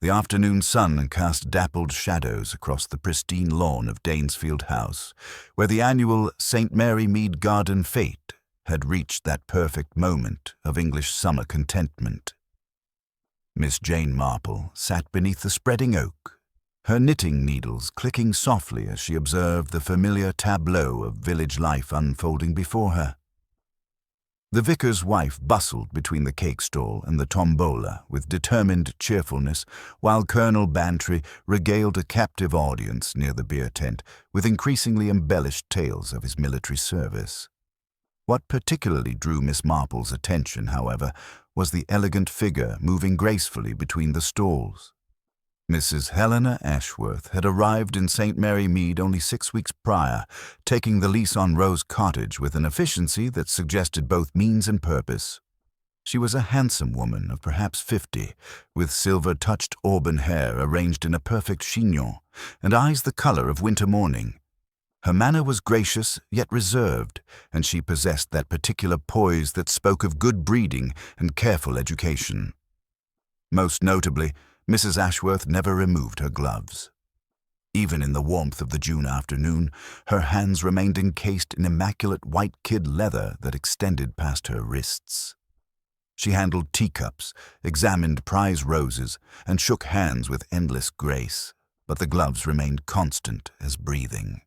The afternoon sun cast dappled shadows across the pristine lawn of Danesfield House, where the annual St. Mary Mead Garden fete had reached that perfect moment of English summer contentment. Miss Jane Marple sat beneath the spreading oak, her knitting needles clicking softly as she observed the familiar tableau of village life unfolding before her. The vicar's wife bustled between the cake stall and the tombola with determined cheerfulness, while Colonel Bantry regaled a captive audience near the beer tent with increasingly embellished tales of his military service. What particularly drew Miss Marple's attention, however, was the elegant figure moving gracefully between the stalls. Mrs. Helena Ashworth had arrived in St. Mary Mead only 6 weeks prior, taking the lease on Rose Cottage with an efficiency that suggested both means and purpose. She was a handsome woman of perhaps 50, with silver-touched auburn hair arranged in a perfect chignon, and eyes the color of winter morning. Her manner was gracious yet reserved, and she possessed that particular poise that spoke of good breeding and careful education. Most notably, Mrs. Ashworth never removed her gloves. Even in the warmth of the June afternoon, her hands remained encased in immaculate white kid leather that extended past her wrists. She handled teacups, examined prize roses, and shook hands with endless grace, but the gloves remained constant as breathing.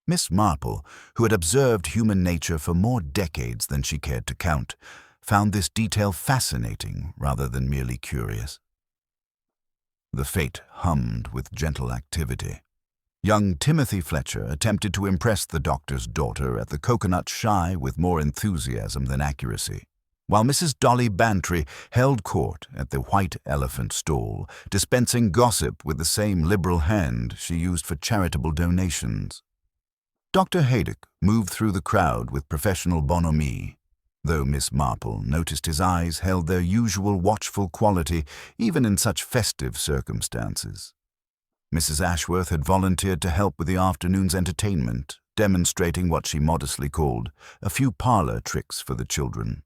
Miss Marple, who had observed human nature for more decades than she cared to count, found this detail fascinating rather than merely curious. The fete hummed with gentle activity. Young Timothy Fletcher attempted to impress the doctor's daughter at the coconut shy with more enthusiasm than accuracy, while Mrs. Dolly Bantry held court at the White Elephant stall, dispensing gossip with the same liberal hand she used for charitable donations. Dr. Haydock moved through the crowd with professional bonhomie, though Miss Marple noticed his eyes held their usual watchful quality even in such festive circumstances. Mrs. Ashworth had volunteered to help with the afternoon's entertainment, demonstrating what she modestly called a few parlor tricks for the children.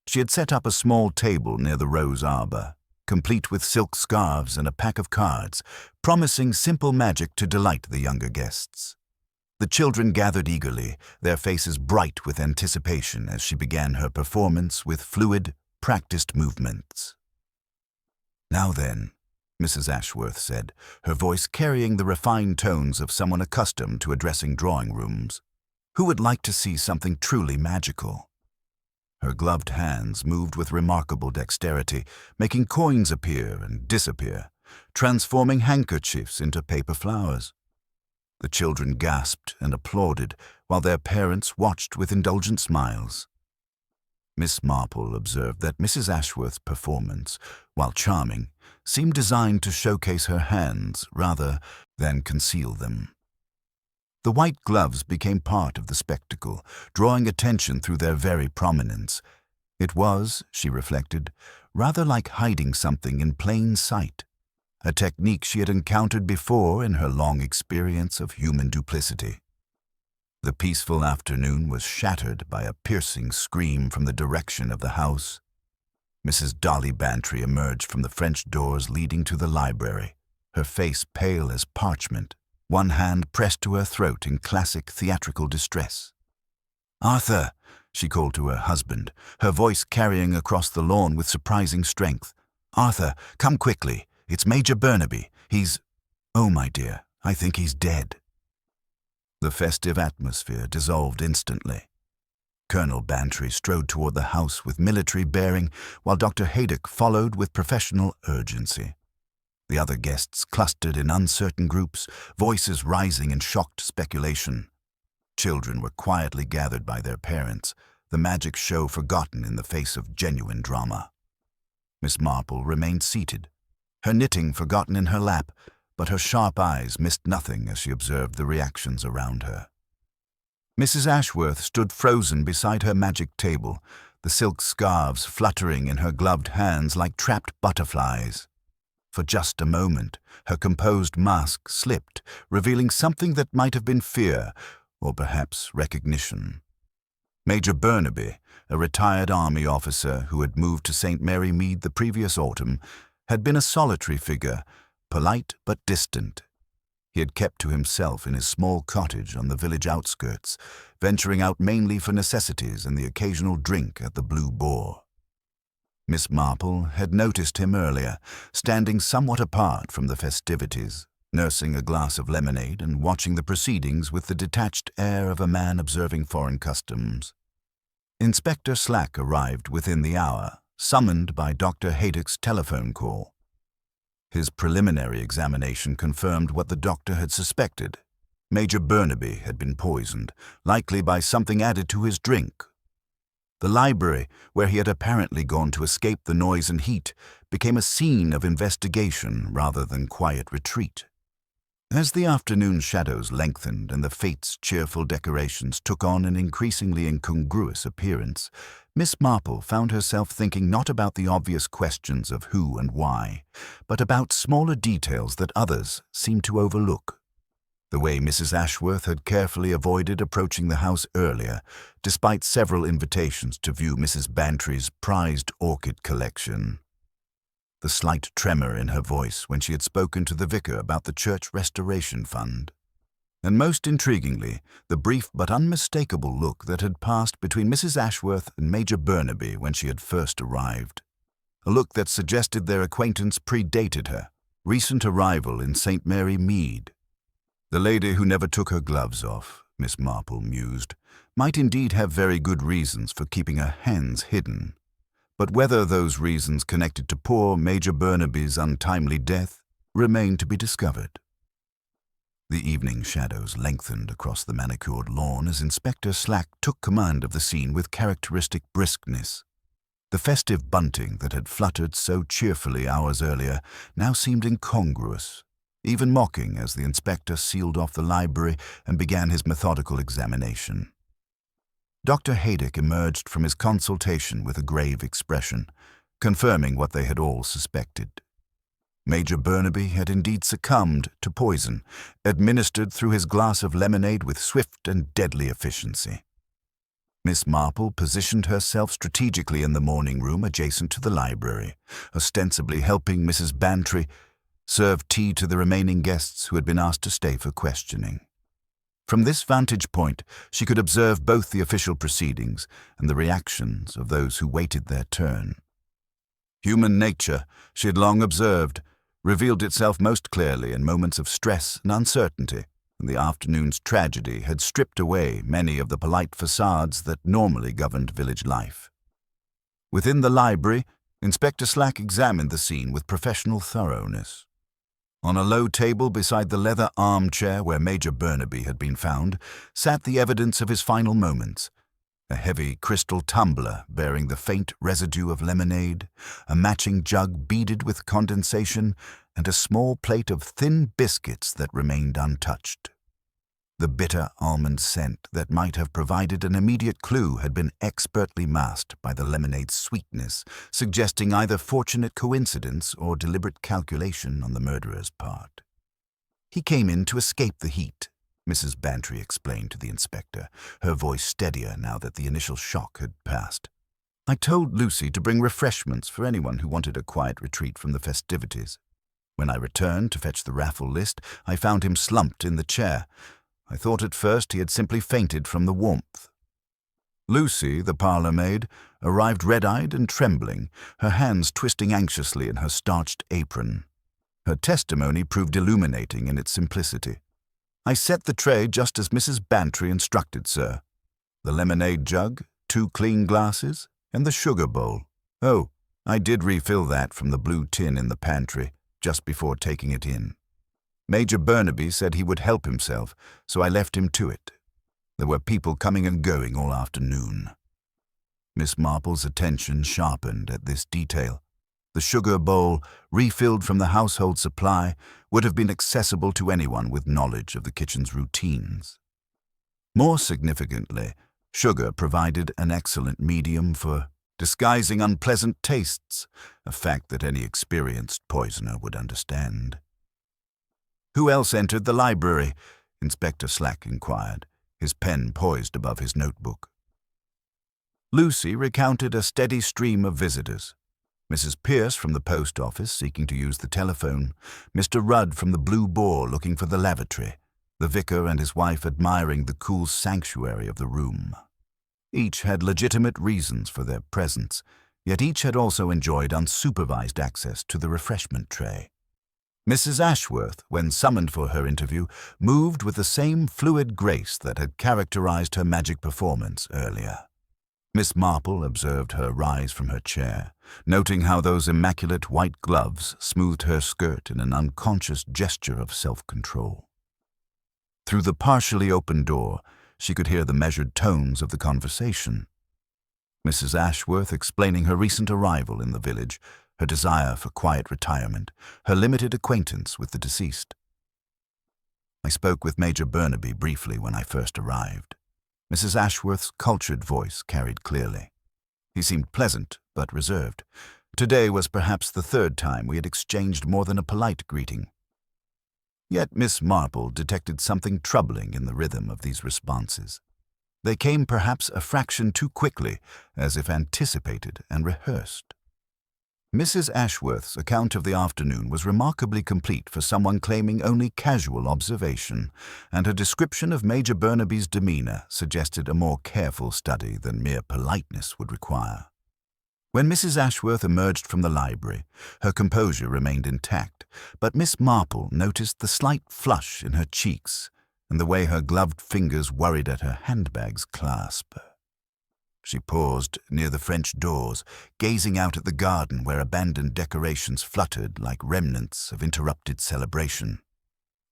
She had set up a small table near the rose arbor, complete with silk scarves and a pack of cards, promising simple magic to delight the younger guests. The children gathered eagerly, their faces bright with anticipation as she began her performance with fluid, practiced movements. "Now then," Mrs. Ashworth said, her voice carrying the refined tones of someone accustomed to addressing drawing rooms, "who would like to see something truly magical?" Her gloved hands moved with remarkable dexterity, making coins appear and disappear, transforming handkerchiefs into paper flowers. The children gasped and applauded, while their parents watched with indulgent smiles. Miss Marple observed that Mrs. Ashworth's performance, while charming, seemed designed to showcase her hands rather than conceal them. The white gloves became part of the spectacle, drawing attention through their very prominence. It was, she reflected, rather like hiding something in plain sight, a technique she had encountered before in her long experience of human duplicity. The peaceful afternoon was shattered by a piercing scream from the direction of the house. Mrs. Dolly Bantry emerged from the French doors leading to the library, her face pale as parchment, one hand pressed to her throat in classic theatrical distress. "Arthur," she called to her husband, her voice carrying across the lawn with surprising strength. "Arthur, come quickly. It's Major Burnaby. Oh, my dear, I think he's dead." The festive atmosphere dissolved instantly. Colonel Bantry strode toward the house with military bearing, while Dr. Haydock followed with professional urgency. The other guests clustered in uncertain groups, voices rising in shocked speculation. Children were quietly gathered by their parents, the magic show forgotten in the face of genuine drama. Miss Marple remained seated, her knitting forgotten in her lap, but her sharp eyes missed nothing as she observed the reactions around her. Mrs. Ashworth stood frozen beside her magic table, the silk scarves fluttering in her gloved hands like trapped butterflies. For just a moment, her composed mask slipped, revealing something that might have been fear, or perhaps recognition. Major Burnaby, a retired army officer who had moved to St. Mary Mead the previous autumn, had been a solitary figure, polite but distant. He had kept to himself in his small cottage on the village outskirts, venturing out mainly for necessities and the occasional drink at the Blue Boar. Miss Marple had noticed him earlier, standing somewhat apart from the festivities, nursing a glass of lemonade and watching the proceedings with the detached air of a man observing foreign customs. Inspector Slack arrived within the hour, summoned by Dr. Haydock's telephone call. His preliminary examination confirmed what the doctor had suspected. Major Burnaby had been poisoned, likely by something added to his drink. The library, where he had apparently gone to escape the noise and heat, became a scene of investigation rather than quiet retreat. As the afternoon shadows lengthened and the Fates' cheerful decorations took on an increasingly incongruous appearance, Miss Marple found herself thinking not about the obvious questions of who and why, but about smaller details that others seemed to overlook. The way Mrs. Ashworth had carefully avoided approaching the house earlier, despite several invitations to view Mrs. Bantry's prized orchid collection. The slight tremor in her voice when she had spoken to the vicar about the church restoration fund. And most intriguingly, the brief but unmistakable look that had passed between Mrs. Ashworth and Major Burnaby when she had first arrived. A look that suggested their acquaintance predated her, recent arrival in St. Mary Mead. The lady who never took her gloves off, Miss Marple mused, might indeed have very good reasons for keeping her hands hidden. But whether those reasons connected to poor Major Burnaby's untimely death remained to be discovered. The evening shadows lengthened across the manicured lawn as Inspector Slack took command of the scene with characteristic briskness. The festive bunting that had fluttered so cheerfully hours earlier now seemed incongruous, even mocking as the inspector sealed off the library and began his methodical examination. Dr. Haydock emerged from his consultation with a grave expression, confirming what they had all suspected. Major Burnaby had indeed succumbed to poison, administered through his glass of lemonade with swift and deadly efficiency. Miss Marple positioned herself strategically in the morning room adjacent to the library, ostensibly helping Mrs. Bantry serve tea to the remaining guests who had been asked to stay for questioning. From this vantage point, she could observe both the official proceedings and the reactions of those who waited their turn. Human nature, she had long observed, revealed itself most clearly in moments of stress and uncertainty, and the afternoon's tragedy had stripped away many of the polite facades that normally governed village life. Within the library, Inspector Slack examined the scene with professional thoroughness. On a low table beside the leather armchair where Major Burnaby had been found, sat the evidence of his final moments. A heavy crystal tumbler bearing the faint residue of lemonade, a matching jug beaded with condensation, and a small plate of thin biscuits that remained untouched. The bitter almond scent that might have provided an immediate clue had been expertly masked by the lemonade's sweetness, suggesting either fortunate coincidence or deliberate calculation on the murderer's part. "He came in to escape the heat," Mrs. Bantry explained to the inspector, her voice steadier now that the initial shock had passed. "I told Lucy to bring refreshments for anyone who wanted a quiet retreat from the festivities. When I returned to fetch the raffle list, I found him slumped in the chair. I thought at first he had simply fainted from the warmth." Lucy, the parlour maid, arrived red-eyed and trembling, her hands twisting anxiously in her starched apron. Her testimony proved illuminating in its simplicity. "I set the tray just as Mrs. Bantry instructed, sir. The lemonade jug, 2 clean glasses, and the sugar bowl. Oh, I did refill that from the blue tin in the pantry, just before taking it in. Major Burnaby said he would help himself, so I left him to it. There were people coming and going all afternoon." Miss Marple's attention sharpened at this detail. The sugar bowl, refilled from the household supply, would have been accessible to anyone with knowledge of the kitchen's routines. More significantly, sugar provided an excellent medium for disguising unpleasant tastes, a fact that any experienced poisoner would understand. "Who else entered the library?" Inspector Slack inquired, his pen poised above his notebook. Lucy recounted a steady stream of visitors. Mrs. Pierce from the post office seeking to use the telephone, Mr. Rudd from the Blue Boar looking for the lavatory, the vicar and his wife admiring the cool sanctuary of the room. Each had legitimate reasons for their presence, yet each had also enjoyed unsupervised access to the refreshment tray. Mrs. Ashworth, when summoned for her interview, moved with the same fluid grace that had characterized her magic performance earlier. Miss Marple observed her rise from her chair, noting how those immaculate white gloves smoothed her skirt in an unconscious gesture of self-control. Through the partially open door, she could hear the measured tones of the conversation. Mrs. Ashworth explaining her recent arrival in the village, her desire for quiet retirement, her limited acquaintance with the deceased. I spoke with Major Burnaby briefly when I first arrived. Mrs. Ashworth's cultured voice carried clearly. He seemed pleasant, but reserved. Today was perhaps the third time we had exchanged more than a polite greeting. Yet Miss Marple detected something troubling in the rhythm of these responses. They came perhaps a fraction too quickly, as if anticipated and rehearsed. Mrs. Ashworth's account of the afternoon was remarkably complete for someone claiming only casual observation, and her description of Major Burnaby's demeanor suggested a more careful study than mere politeness would require. When Mrs. Ashworth emerged from the library, her composure remained intact, but Miss Marple noticed the slight flush in her cheeks and the way her gloved fingers worried at her handbag's clasp. She paused near the French doors, gazing out at the garden where abandoned decorations fluttered like remnants of interrupted celebration.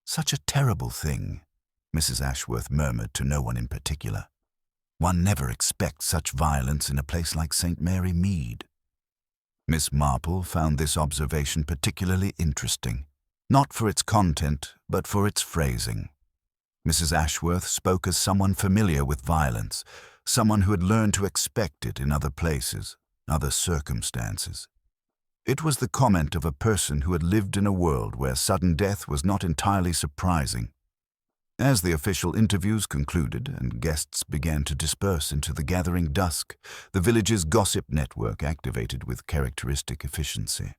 "Such a terrible thing," Mrs. Ashworth murmured to no one in particular. "One never expects such violence in a place like St. Mary Mead." Miss Marple found this observation particularly interesting, not for its content, but for its phrasing. Mrs. Ashworth spoke as someone familiar with violence, someone who had learned to expect it in other places, other circumstances. It was the comment of a person who had lived in a world where sudden death was not entirely surprising. As the official interviews concluded and guests began to disperse into the gathering dusk, the village's gossip network activated with characteristic efficiency.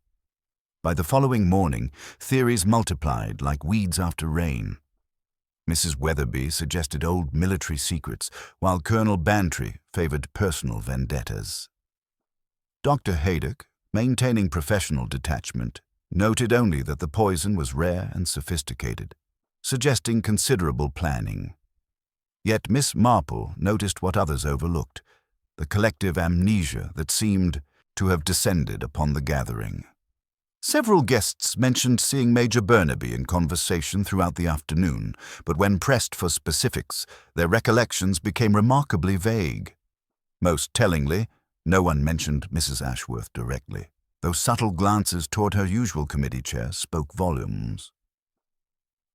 By the following morning, theories multiplied like weeds after rain. Mrs. Weatherby suggested old military secrets, while Colonel Bantry favored personal vendettas. Dr. Haydock, maintaining professional detachment, noted only that the poison was rare and sophisticated, suggesting considerable planning. Yet Miss Marple noticed what others overlooked, the collective amnesia that seemed to have descended upon the gathering. Several guests mentioned seeing Major Burnaby in conversation throughout the afternoon, but when pressed for specifics, their recollections became remarkably vague. Most tellingly, no one mentioned Mrs. Ashworth directly, though subtle glances toward her usual committee chair spoke volumes.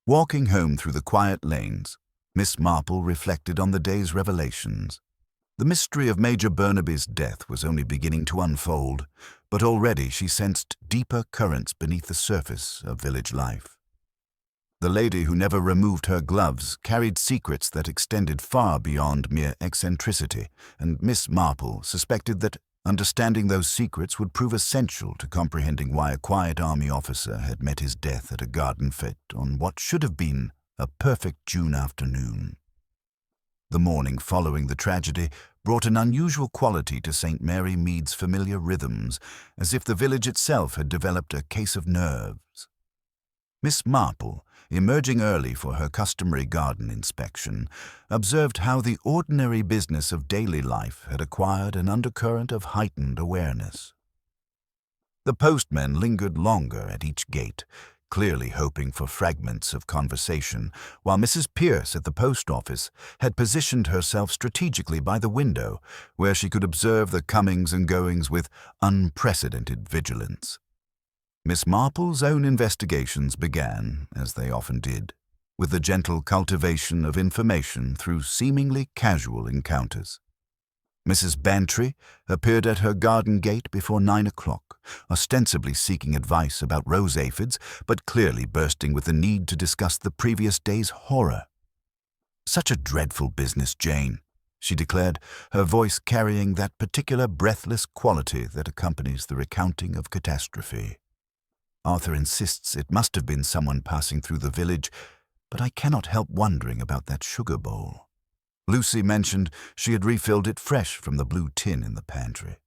Walking home through the quiet lanes, Miss Marple reflected on the day's revelations. The mystery of Major Burnaby's death was only beginning to unfold, but already she sensed deeper currents beneath the surface of village life. The lady who never removed her gloves carried secrets that extended far beyond mere eccentricity, and Miss Marple suspected that understanding those secrets would prove essential to comprehending why a quiet army officer had met his death at a garden fete on what should have been a perfect June afternoon. The morning following the tragedy brought an unusual quality to St. Mary Mead's familiar rhythms, as if the village itself had developed a case of nerves. Miss Marple, emerging early for her customary garden inspection, observed how the ordinary business of daily life had acquired an undercurrent of heightened awareness. The postmen lingered longer at each gate, clearly hoping for fragments of conversation, while Mrs. Pierce at the post office had positioned herself strategically by the window, where she could observe the comings and goings with unprecedented vigilance. Miss Marple's own investigations began, as they often did, with the gentle cultivation of information through seemingly casual encounters. Mrs. Bantry appeared at her garden gate before 9 o'clock, ostensibly seeking advice about rose aphids, but clearly bursting with the need to discuss the previous day's horror. "Such a dreadful business, Jane," she declared, her voice carrying that particular breathless quality that accompanies the recounting of catastrophe. Arthur insists it must have been someone passing through the village, but I cannot help wondering about that sugar bowl. Lucy mentioned she had refilled it fresh from the blue tin in the pantry.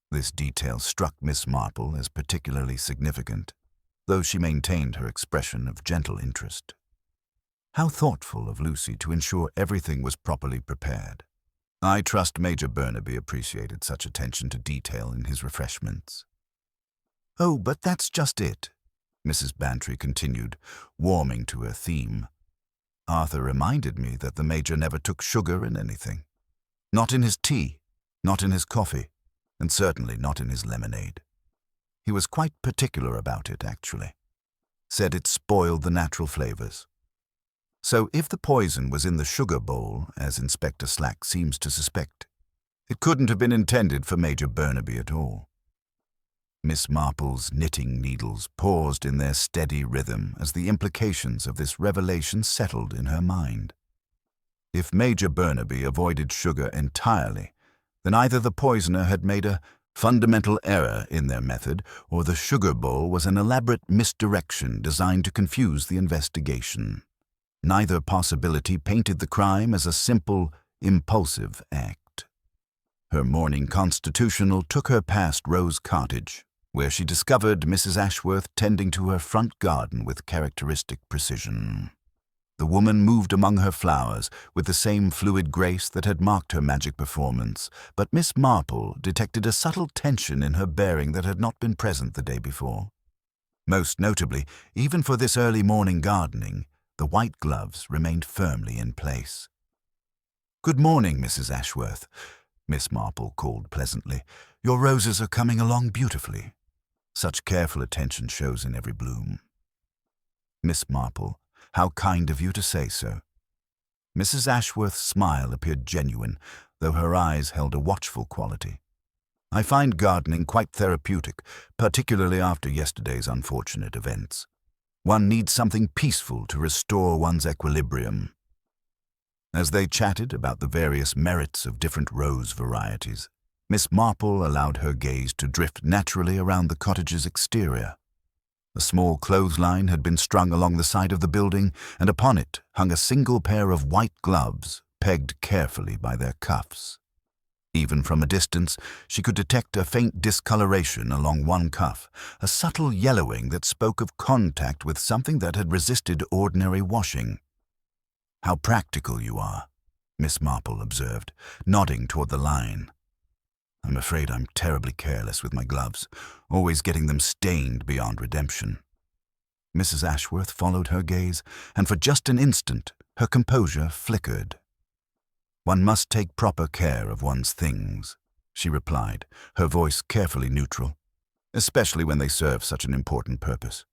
This detail struck Miss Marple as particularly significant, though she maintained her expression of gentle interest. How thoughtful of Lucy to ensure everything was properly prepared. I trust Major Burnaby appreciated such attention to detail in his refreshments. "Oh, but that's just it," Mrs. Bantry continued, warming to her theme. "Arthur reminded me that the Major never took sugar in anything. Not in his tea, not in his coffee, and certainly not in his lemonade. He was quite particular about it, actually. Said it spoiled the natural flavors. So if the poison was in the sugar bowl, as Inspector Slack seems to suspect, it couldn't have been intended for Major Burnaby at all." Miss Marple's knitting needles paused in their steady rhythm as the implications of this revelation settled in her mind. If Major Burnaby avoided sugar entirely, then either the poisoner had made a fundamental error in their method, or the sugar bowl was an elaborate misdirection designed to confuse the investigation. Neither possibility painted the crime as a simple, impulsive act. Her morning constitutional took her past Rose Cottage, where she discovered Mrs. Ashworth tending to her front garden with characteristic precision. The woman moved among her flowers with the same fluid grace that had marked her magic performance, but Miss Marple detected a subtle tension in her bearing that had not been present the day before. Most notably, even for this early morning gardening, the white gloves remained firmly in place. "Good morning, Mrs. Ashworth," Miss Marple called pleasantly. "Your roses are coming along beautifully. Such careful attention shows in every bloom." "Miss Marple, how kind of you to say so." Mrs. Ashworth's smile appeared genuine, though her eyes held a watchful quality. "I find gardening quite therapeutic, particularly after yesterday's unfortunate events. One needs something peaceful to restore one's equilibrium." As they chatted about the various merits of different rose varieties, Miss Marple allowed her gaze to drift naturally around the cottage's exterior. A small clothesline had been strung along the side of the building, and upon it hung a single pair of white gloves, pegged carefully by their cuffs. Even from a distance, she could detect a faint discoloration along one cuff, a subtle yellowing that spoke of contact with something that had resisted ordinary washing. "How practical you are," Miss Marple observed, nodding toward the line. "I'm afraid I'm terribly careless with my gloves, always getting them stained beyond redemption." Mrs. Ashworth followed her gaze, and for just an instant her composure flickered. "One must take proper care of one's things," she replied, her voice carefully neutral, "especially when they serve such an important purpose."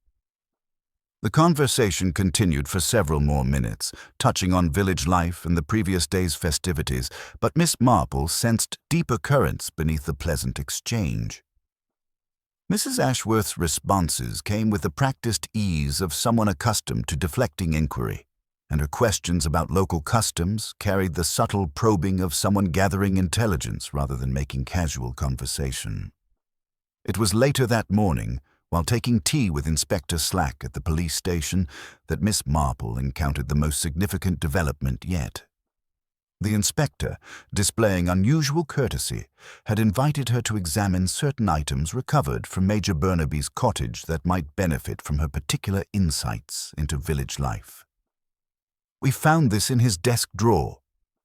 The conversation continued for several more minutes, touching on village life and the previous day's festivities, but Miss Marple sensed deeper currents beneath the pleasant exchange. Mrs. Ashworth's responses came with the practiced ease of someone accustomed to deflecting inquiry, and her questions about local customs carried the subtle probing of someone gathering intelligence rather than making casual conversation. It was later that morning, while taking tea with Inspector Slack at the police station, that Miss Marple encountered the most significant development yet. The inspector, displaying unusual courtesy, had invited her to examine certain items recovered from Major Burnaby's cottage that might benefit from her particular insights into village life. "We found this in his desk drawer,"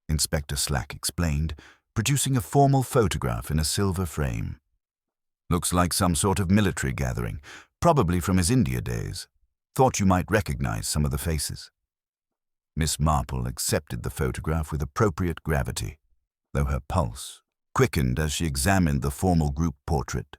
Inspector Slack explained, producing a formal photograph in a silver frame. "Looks like some sort of military gathering, probably from his India days. Thought you might recognize some of the faces." Miss Marple accepted the photograph with appropriate gravity, though her pulse quickened as she examined the formal group portrait.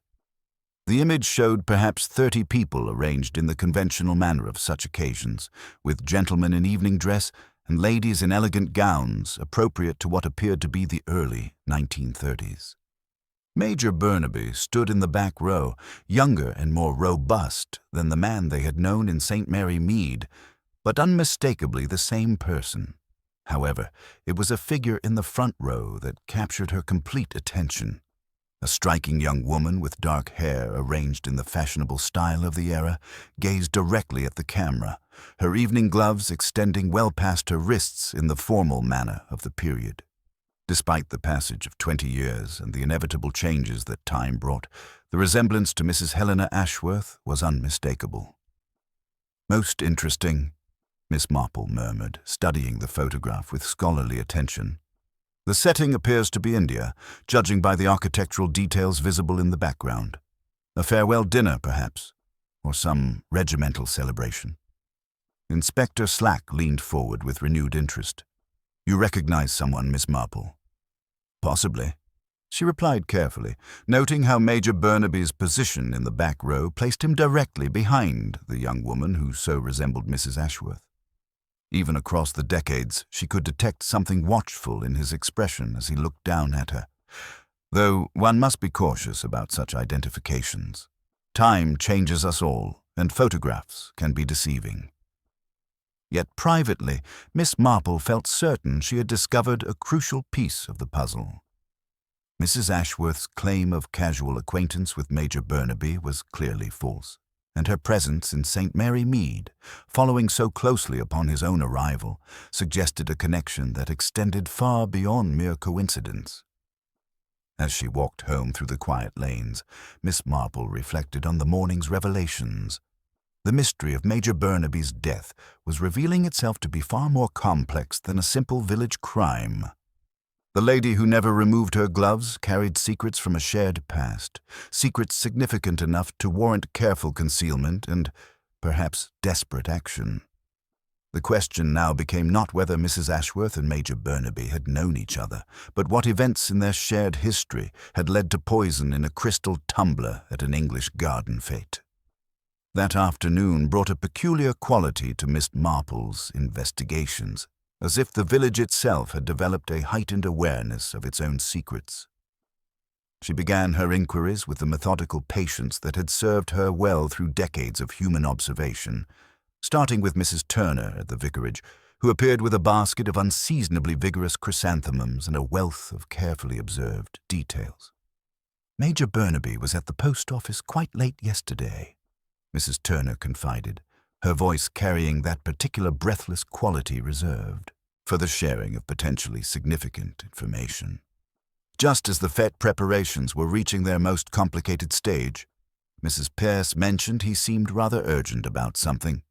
The image showed perhaps 30 people arranged in the conventional manner of such occasions, with gentlemen in evening dress and ladies in elegant gowns appropriate to what appeared to be the early 1930s. Major Burnaby stood in the back row, younger and more robust than the man they had known in St. Mary Mead, but unmistakably the same person. However, it was a figure in the front row that captured her complete attention. A striking young woman with dark hair arranged in the fashionable style of the era gazed directly at the camera, her evening gloves extending well past her wrists in the formal manner of the period. Despite the passage of 20 years and the inevitable changes that time brought, the resemblance to Mrs. Helena Ashworth was unmistakable. "Most interesting," Miss Marple murmured, studying the photograph with scholarly attention. "The setting appears to be India, judging by the architectural details visible in the background. A farewell dinner, perhaps, or some regimental celebration." Inspector Slack leaned forward with renewed interest. "You recognize someone, Miss Marple?" "Possibly," she replied carefully, noting how Major Burnaby's position in the back row placed him directly behind the young woman who so resembled Mrs. Ashworth. Even across the decades, she could detect something watchful in his expression as he looked down at her. Though one must be cautious about such identifications. Time changes us all, and photographs can be deceiving. Yet privately, Miss Marple felt certain she had discovered a crucial piece of the puzzle. Mrs. Ashworth's claim of casual acquaintance with Major Burnaby was clearly false, and her presence in St. Mary Mead, following so closely upon his own arrival, suggested a connection that extended far beyond mere coincidence. As she walked home through the quiet lanes, Miss Marple reflected on the morning's revelations. The mystery of Major Burnaby's death was revealing itself to be far more complex than a simple village crime. The lady who never removed her gloves carried secrets from a shared past, secrets significant enough to warrant careful concealment and, perhaps, desperate action. The question now became not whether Mrs. Ashworth and Major Burnaby had known each other, but what events in their shared history had led to poison in a crystal tumbler at an English garden fete. That afternoon brought a peculiar quality to Miss Marple's investigations, as if the village itself had developed a heightened awareness of its own secrets. She began her inquiries with the methodical patience that had served her well through decades of human observation, starting with Mrs. Turner at the vicarage, who appeared with a basket of unseasonably vigorous chrysanthemums and a wealth of carefully observed details. "Major Burnaby was at the post office quite late yesterday," Mrs. Turner confided, her voice carrying that particular breathless quality reserved for the sharing of potentially significant information. Just as the fete preparations were reaching their most complicated stage, Mrs. Pierce mentioned he seemed rather urgent about something.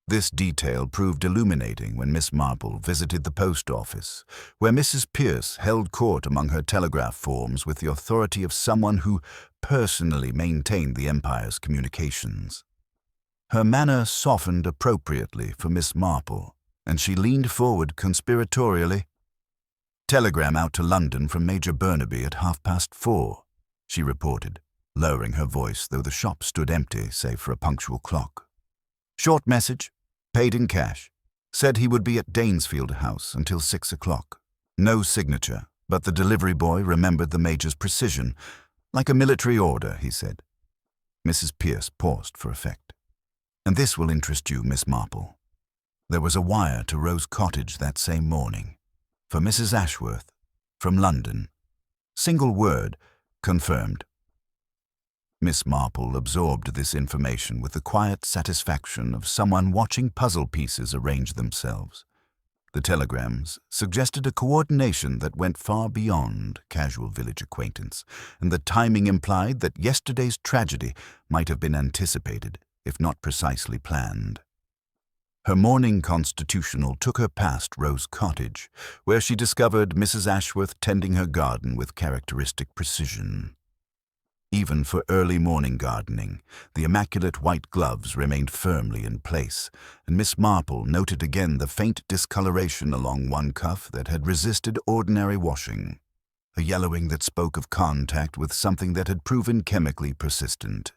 This detail proved illuminating when Miss Marple visited the post office, where Mrs. Pierce held court among her telegraph forms with the authority of someone who personally maintained the Empire's communications. Her manner softened appropriately for Miss Marple, and she leaned forward conspiratorially. "Telegram out to London from Major Burnaby at 4:30, she reported, lowering her voice though the shop stood empty save for a punctual clock. "Short message, paid in cash. Said he would be at Danesfield House until 6 o'clock. No signature, but the delivery boy remembered the Major's precision. Like a military order, he said." Mrs. Pierce paused for effect. "And this will interest you, Miss Marple. There was a wire to Rose Cottage that same morning. For Mrs. Ashworth, from London. Single word, confirmed." Miss Marple absorbed this information with the quiet satisfaction of someone watching puzzle pieces arrange themselves. The telegrams suggested a coordination that went far beyond casual village acquaintance, and the timing implied that yesterday's tragedy might have been anticipated, if not precisely planned. Her morning constitutional took her past Rose Cottage, where she discovered Mrs. Ashworth tending her garden with characteristic precision. Even for early morning gardening, the immaculate white gloves remained firmly in place, and Miss Marple noted again the faint discoloration along one cuff that had resisted ordinary washing, a yellowing that spoke of contact with something that had proven chemically persistent.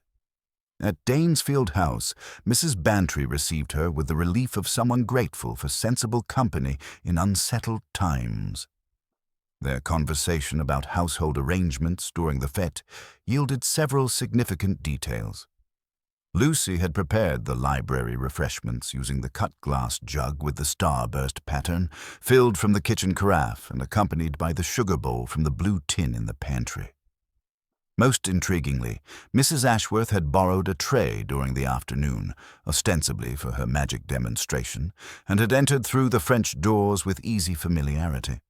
At Danesfield House, Mrs. Bantry received her with the relief of someone grateful for sensible company in unsettled times. Their conversation about household arrangements during the fete yielded several significant details. Lucy had prepared the library refreshments using the cut-glass jug with the starburst pattern, filled from the kitchen carafe and accompanied by the sugar bowl from the blue tin in the pantry. Most intriguingly, Mrs. Ashworth had borrowed a tray during the afternoon, ostensibly for her magic demonstration, and had entered through the French doors with easy familiarity.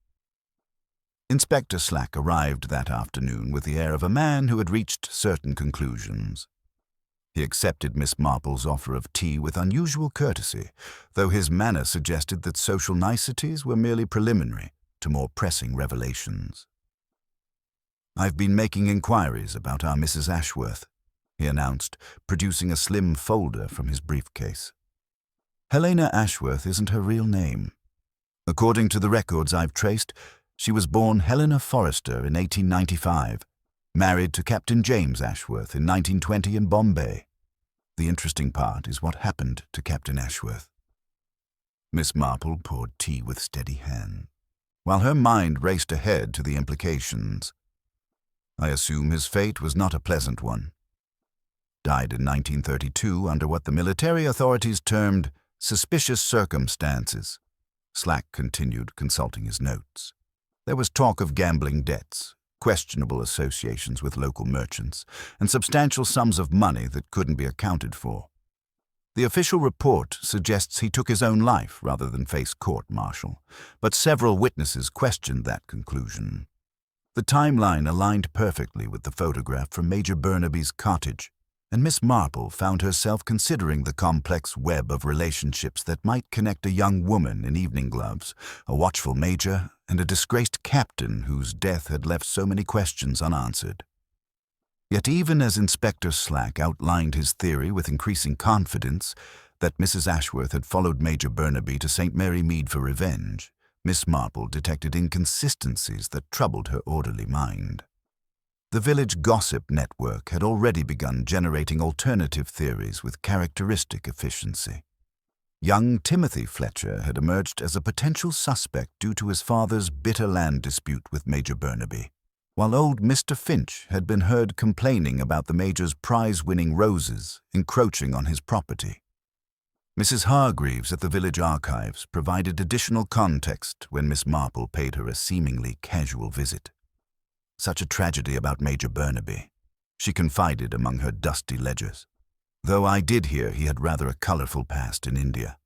Inspector Slack arrived that afternoon with the air of a man who had reached certain conclusions. He accepted Miss Marple's offer of tea with unusual courtesy, though his manner suggested that social niceties were merely preliminary to more pressing revelations. "I've been making inquiries about our Mrs. Ashworth," he announced, producing a slim folder from his briefcase. "Helena Ashworth isn't her real name. According to the records I've traced, she was born Helena Forrester in 1895, married to Captain James Ashworth in 1920 in Bombay. The interesting part is what happened to Captain Ashworth." Miss Marple poured tea with steady hand, while her mind raced ahead to the implications. "I assume his fate was not a pleasant one. Died in 1932 under what the military authorities termed suspicious circumstances." Slack continued, consulting his notes. There was talk of gambling debts, questionable associations with local merchants, and substantial sums of money that couldn't be accounted for. The official report suggests he took his own life rather than face court-martial, but several witnesses questioned that conclusion. The timeline aligned perfectly with the photograph from Major Burnaby's cottage, and Miss Marple found herself considering the complex web of relationships that might connect a young woman in evening gloves, a watchful major, and a disgraced captain whose death had left so many questions unanswered. Yet even as Inspector Slack outlined his theory with increasing confidence that Mrs. Ashworth had followed Major Burnaby to St. Mary Mead for revenge, Miss Marple detected inconsistencies that troubled her orderly mind. The village gossip network had already begun generating alternative theories with characteristic efficiency. Young Timothy Fletcher had emerged as a potential suspect due to his father's bitter land dispute with Major Burnaby, while old Mr. Finch had been heard complaining about the Major's prize-winning roses encroaching on his property. Mrs. Hargreaves at the village archives provided additional context when Miss Marple paid her a seemingly casual visit. "Such a tragedy about Major Burnaby," she confided among her dusty ledgers, "though I did hear he had rather a colorful past in India.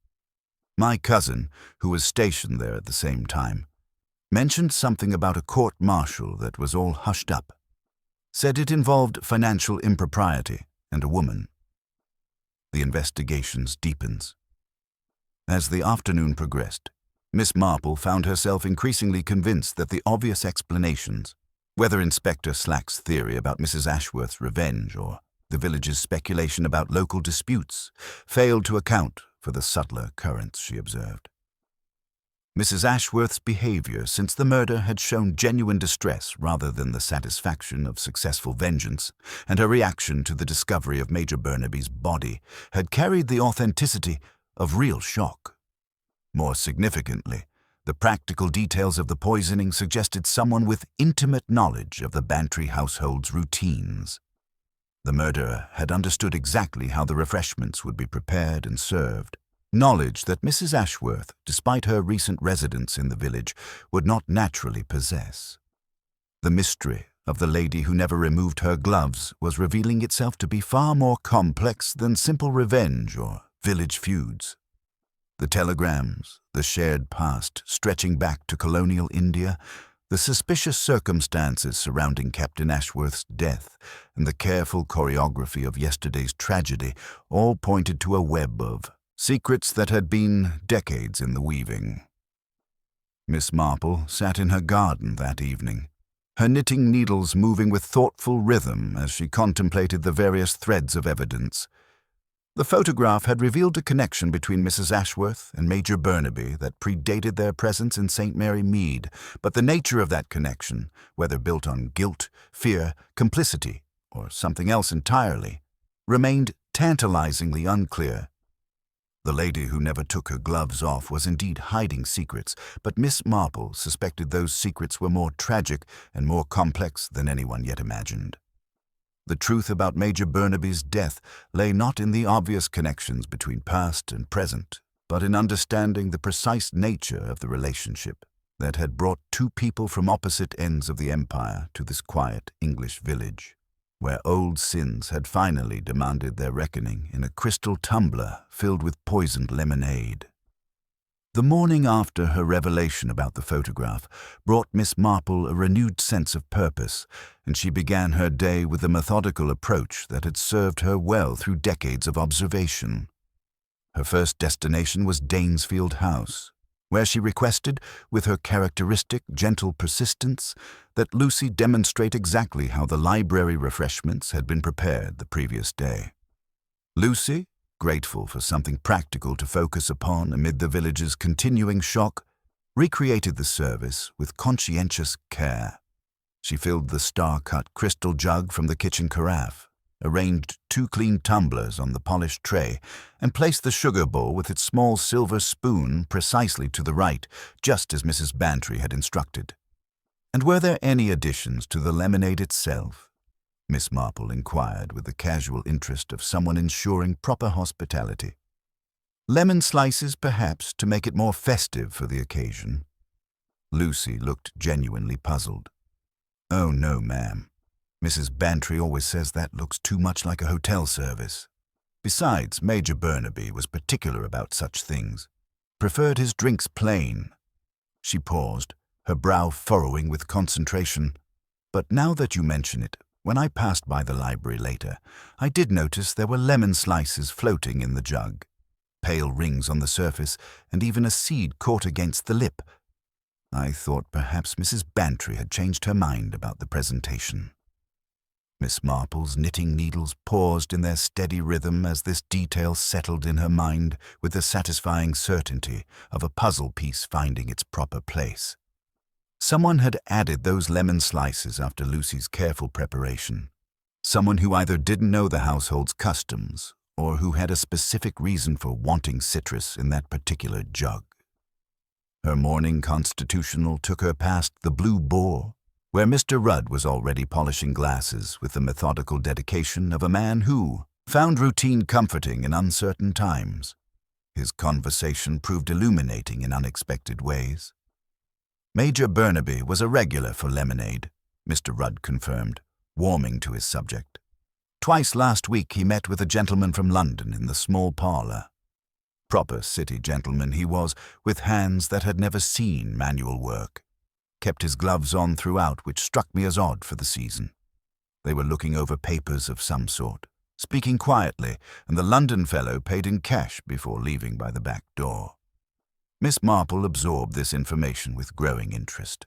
My cousin, who was stationed there at the same time, mentioned something about a court-martial that was all hushed up. Said it involved financial impropriety and a woman. The investigations deepens." As the afternoon progressed, Miss Marple found herself increasingly convinced that the obvious explanations, whether Inspector Slack's theory about Mrs. Ashworth's revenge or the village's speculation about local disputes, failed to account for the subtler currents she observed. Mrs. Ashworth's behavior since the murder had shown genuine distress rather than the satisfaction of successful vengeance, and her reaction to the discovery of Major Burnaby's body had carried the authenticity of real shock. More significantly, the practical details of the poisoning suggested someone with intimate knowledge of the Bantry household's routines. The murderer had understood exactly how the refreshments would be prepared and served, knowledge that Mrs. Ashworth, despite her recent residence in the village, would not naturally possess. The mystery of the lady who never removed her gloves was revealing itself to be far more complex than simple revenge or village feuds. The telegrams, the shared past stretching back to colonial India, the suspicious circumstances surrounding Captain Ashworth's death, and the careful choreography of yesterday's tragedy all pointed to a web of secrets that had been decades in the weaving. Miss Marple sat in her garden that evening, her knitting needles moving with thoughtful rhythm as she contemplated the various threads of evidence. The photograph had revealed a connection between Mrs. Ashworth and Major Burnaby that predated their presence in St. Mary Mead, but the nature of that connection, whether built on guilt, fear, complicity, or something else entirely, remained tantalizingly unclear. The lady who never took her gloves off was indeed hiding secrets, but Miss Marple suspected those secrets were more tragic and more complex than anyone yet imagined. The truth about Major Burnaby's death lay not in the obvious connections between past and present, but in understanding the precise nature of the relationship that had brought two people from opposite ends of the empire to this quiet English village, where old sins had finally demanded their reckoning in a crystal tumbler filled with poisoned lemonade. The morning after her revelation about the photograph brought Miss Marple a renewed sense of purpose, and she began her day with a methodical approach that had served her well through decades of observation. Her first destination was Danesfield House, where she requested, with her characteristic gentle persistence, that Lucy demonstrate exactly how the library refreshments had been prepared the previous day. Lucy, grateful for something practical to focus upon amid the village's continuing shock, recreated the service with conscientious care. She filled the star-cut crystal jug from the kitchen carafe, arranged 2 clean tumblers on the polished tray, and placed the sugar bowl with its small silver spoon precisely to the right, just as Mrs. Bantry had instructed. "And were there any additions to the lemonade itself?" Miss Marple inquired with the casual interest of someone ensuring proper hospitality. "Lemon slices, perhaps, to make it more festive for the occasion." Lucy looked genuinely puzzled. "Oh, no, ma'am. Mrs. Bantry always says that looks too much like a hotel service. Besides, Major Burnaby was particular about such things. Preferred his drinks plain." She paused, her brow furrowing with concentration. "But now that you mention it, when I passed by the library later, I did notice there were lemon slices floating in the jug, pale rings on the surface, and even a seed caught against the lip. I thought perhaps Mrs. Bantry had changed her mind about the presentation." Miss Marple's knitting needles paused in their steady rhythm as this detail settled in her mind with the satisfying certainty of a puzzle piece finding its proper place. Someone had added those lemon slices after Lucy's careful preparation. Someone who either didn't know the household's customs or who had a specific reason for wanting citrus in that particular jug. Her morning constitutional took her past the Blue Boar, where Mr. Rudd was already polishing glasses with the methodical dedication of a man who found routine comforting in uncertain times. His conversation proved illuminating in unexpected ways. Major Burnaby was a regular for lemonade, Mr. Rudd confirmed, warming to his subject. Twice last week he met with a gentleman from London in the small parlour. Proper city gentleman he was, with hands that had never seen manual work. Kept his gloves on throughout, which struck me as odd for the season. They were looking over papers of some sort, speaking quietly, and the London fellow paid in cash before leaving by the back door. Miss Marple absorbed this information with growing interest.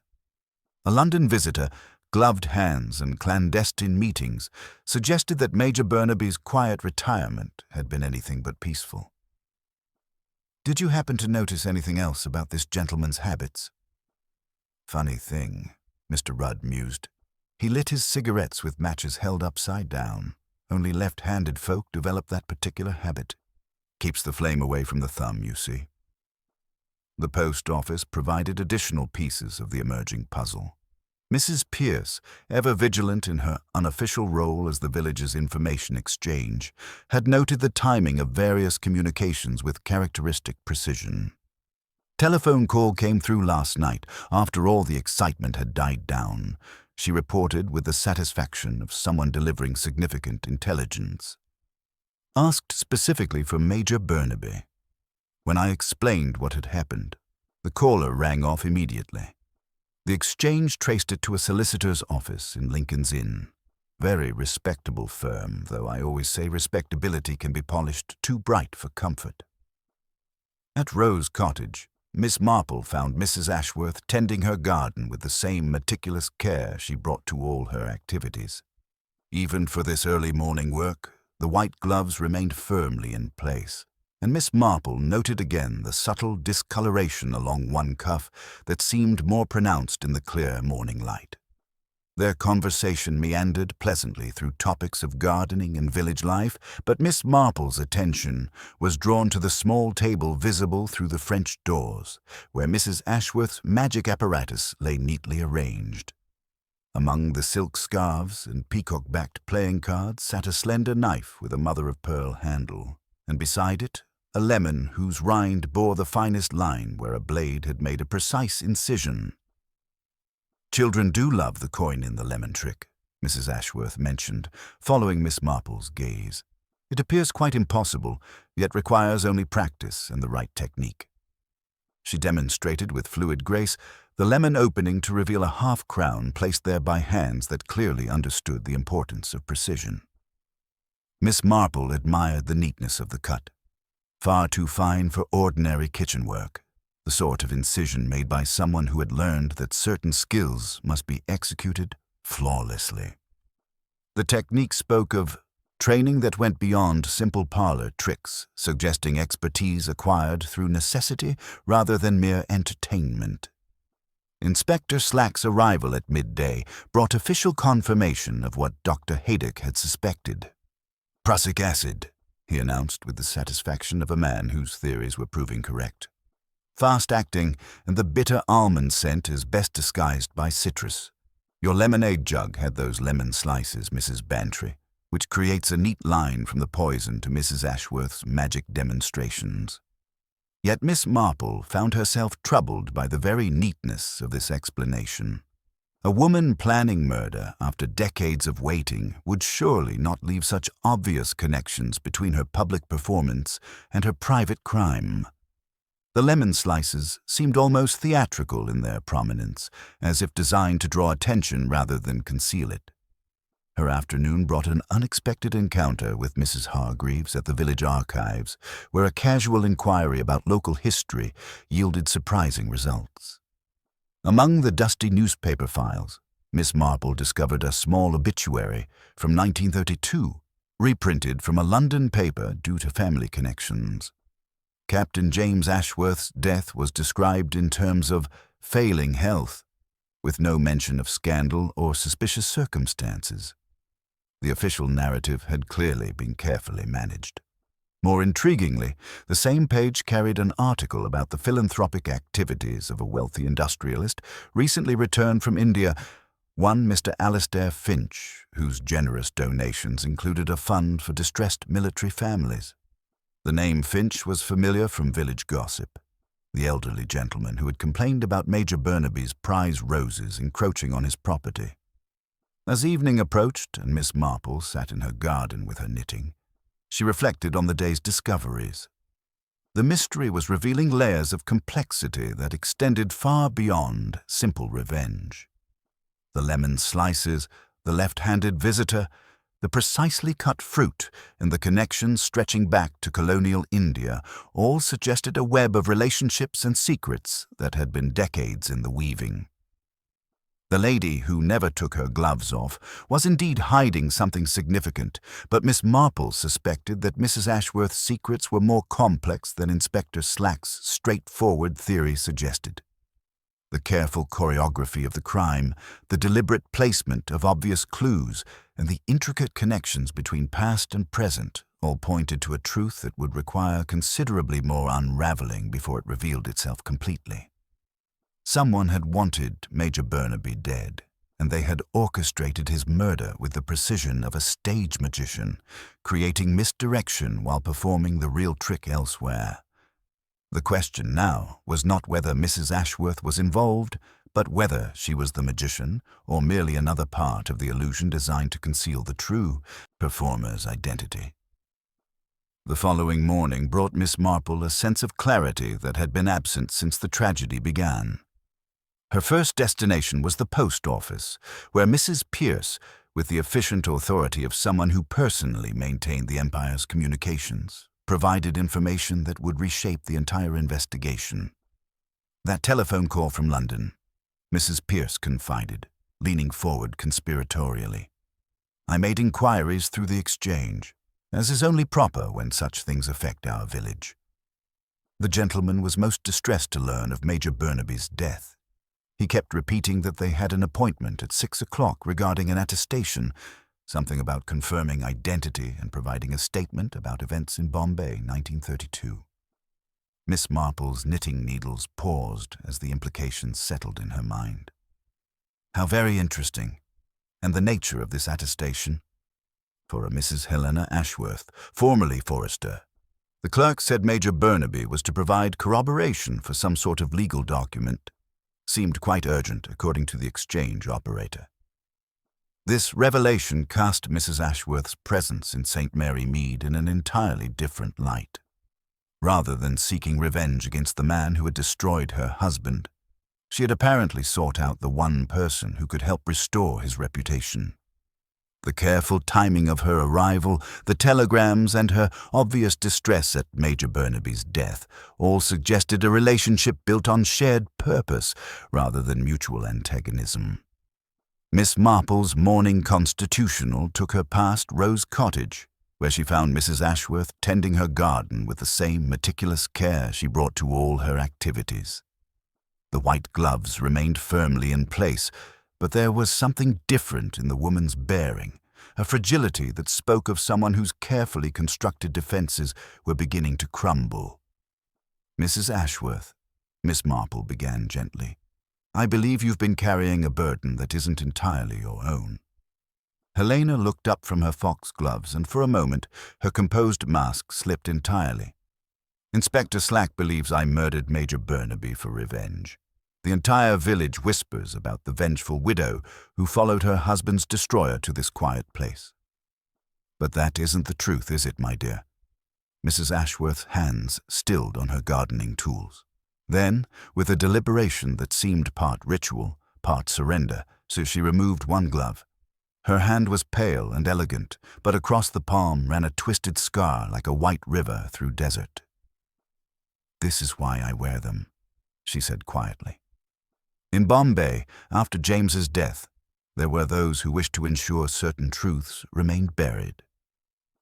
A London visitor, gloved hands and clandestine meetings suggested that Major Burnaby's quiet retirement had been anything but peaceful. "Did you happen to notice anything else about this gentleman's habits?" "Funny thing," Mr. Rudd mused. "He lit his cigarettes with matches held upside down. Only left-handed folk develop that particular habit. Keeps the flame away from the thumb, you see." The post office provided additional pieces of the emerging puzzle. Mrs. Pierce, ever vigilant in her unofficial role as the village's information exchange, had noted the timing of various communications with characteristic precision. Telephone call came through last night, after all the excitement had died down, she reported with the satisfaction of someone delivering significant intelligence. Asked specifically for Major Burnaby. When I explained what had happened, the caller rang off immediately. The exchange traced it to a solicitor's office in Lincoln's Inn. Very respectable firm, though I always say respectability can be polished too bright for comfort. At Rose Cottage, Miss Marple found Mrs. Ashworth tending her garden with the same meticulous care she brought to all her activities. Even for this early morning work, the white gloves remained firmly in place, and Miss Marple noted again the subtle discoloration along one cuff that seemed more pronounced in the clear morning light. Their conversation meandered pleasantly through topics of gardening and village life, but Miss Marple's attention was drawn to the small table visible through the French doors, where Mrs. Ashworth's magic apparatus lay neatly arranged. Among the silk scarves and peacock-backed playing cards sat a slender knife with a mother-of-pearl handle, and beside it, a lemon whose rind bore the finest line where a blade had made a precise incision. "Children do love the coin in the lemon trick," Mrs. Ashworth mentioned, following Miss Marple's gaze. "It appears quite impossible, yet requires only practice and the right technique." She demonstrated with fluid grace the lemon opening to reveal a half-crown placed there by hands that clearly understood the importance of precision. Miss Marple admired the neatness of the cut. Far too fine for ordinary kitchen work, the sort of incision made by someone who had learned that certain skills must be executed flawlessly. The technique spoke of training that went beyond simple parlor tricks, suggesting expertise acquired through necessity rather than mere entertainment. Inspector Slack's arrival at midday brought official confirmation of what Dr. Haydock had suspected. "Prussic acid," he announced with the satisfaction of a man whose theories were proving correct. "Fast-acting, and the bitter almond scent is best disguised by citrus. Your lemonade jug had those lemon slices, Mrs. Bantry, which creates a neat line from the poison to Mrs. Ashworth's magic demonstrations." Yet Miss Marple found herself troubled by the very neatness of this explanation. A woman planning murder after decades of waiting would surely not leave such obvious connections between her public performance and her private crime. The lemon slices seemed almost theatrical in their prominence, as if designed to draw attention rather than conceal it. Her afternoon brought an unexpected encounter with Mrs. Hargreaves at the village archives, where a casual inquiry about local history yielded surprising results. Among the dusty newspaper files, Miss Marple discovered a small obituary from 1932, reprinted from a London paper due to family connections. Captain James Ashworth's death was described in terms of failing health, with no mention of scandal or suspicious circumstances. The official narrative had clearly been carefully managed. More intriguingly, the same page carried an article about the philanthropic activities of a wealthy industrialist recently returned from India, one Mr. Alastair Finch, whose generous donations included a fund for distressed military families. The name Finch was familiar from village gossip, the elderly gentleman who had complained about Major Burnaby's prize roses encroaching on his property. As evening approached and Miss Marple sat in her garden with her knitting, she reflected on the day's discoveries. The mystery was revealing layers of complexity that extended far beyond simple revenge. The lemon slices, the left-handed visitor, the precisely cut fruit, and the connections stretching back to colonial India all suggested a web of relationships and secrets that had been decades in the weaving. The lady, who never took her gloves off, was indeed hiding something significant, but Miss Marple suspected that Mrs. Ashworth's secrets were more complex than Inspector Slack's straightforward theory suggested. The careful choreography of the crime, the deliberate placement of obvious clues, and the intricate connections between past and present all pointed to a truth that would require considerably more unraveling before it revealed itself completely. Someone had wanted Major Burnaby dead, and they had orchestrated his murder with the precision of a stage magician, creating misdirection while performing the real trick elsewhere. The question now was not whether Mrs. Ashworth was involved, but whether she was the magician or merely another part of the illusion designed to conceal the true performer's identity. The following morning brought Miss Marple a sense of clarity that had been absent since the tragedy began. Her first destination was the post office, where Mrs. Pierce, with the efficient authority of someone who personally maintained the Empire's communications, provided information that would reshape the entire investigation. "That telephone call from London," Mrs. Pierce confided, leaning forward conspiratorially. "I made inquiries through the exchange, as is only proper when such things affect our village. The gentleman was most distressed to learn of Major Burnaby's death. He kept repeating that they had an appointment at 6 o'clock regarding an attestation, something about confirming identity and providing a statement about events in Bombay, 1932. Miss Marple's knitting needles paused as the implications settled in her mind. "How very interesting," And the nature of this attestation? For a Mrs. Helena Ashworth, formerly Forrester, the clerk said Major Burnaby was to provide corroboration for some sort of legal document. Seemed quite urgent, according to the exchange operator. This revelation cast Mrs. Ashworth's presence in St. Mary Mead in an entirely different light. Rather than seeking revenge against the man who had destroyed her husband, she had apparently sought out the one person who could help restore his reputation. The careful timing of her arrival, the telegrams, and her obvious distress at Major Burnaby's death all suggested a relationship built on shared purpose rather than mutual antagonism. Miss Marple's morning constitutional took her past Rose Cottage, where she found Mrs. Ashworth tending her garden with the same meticulous care she brought to all her activities. The white gloves remained firmly in place, but there was something different in the woman's bearing, a fragility that spoke of someone whose carefully constructed defenses were beginning to crumble. "Mrs. Ashworth," Miss Marple began gently, "I believe you've been carrying a burden that isn't entirely your own." Helena looked up from her foxgloves, and for a moment her composed mask slipped entirely. "Inspector Slack believes I murdered Major Burnaby for revenge. The entire village whispers about the vengeful widow who followed her husband's destroyer to this quiet place. But that isn't the truth, is it, my dear?" Mrs. Ashworth's hands stilled on her gardening tools. Then, with a deliberation that seemed part ritual, part surrender, so she removed one glove. Her hand was pale and elegant, but across the palm ran a twisted scar like a white river through desert. "This is why I wear them," she said quietly. "In Bombay, after James's death, there were those who wished to ensure certain truths remained buried.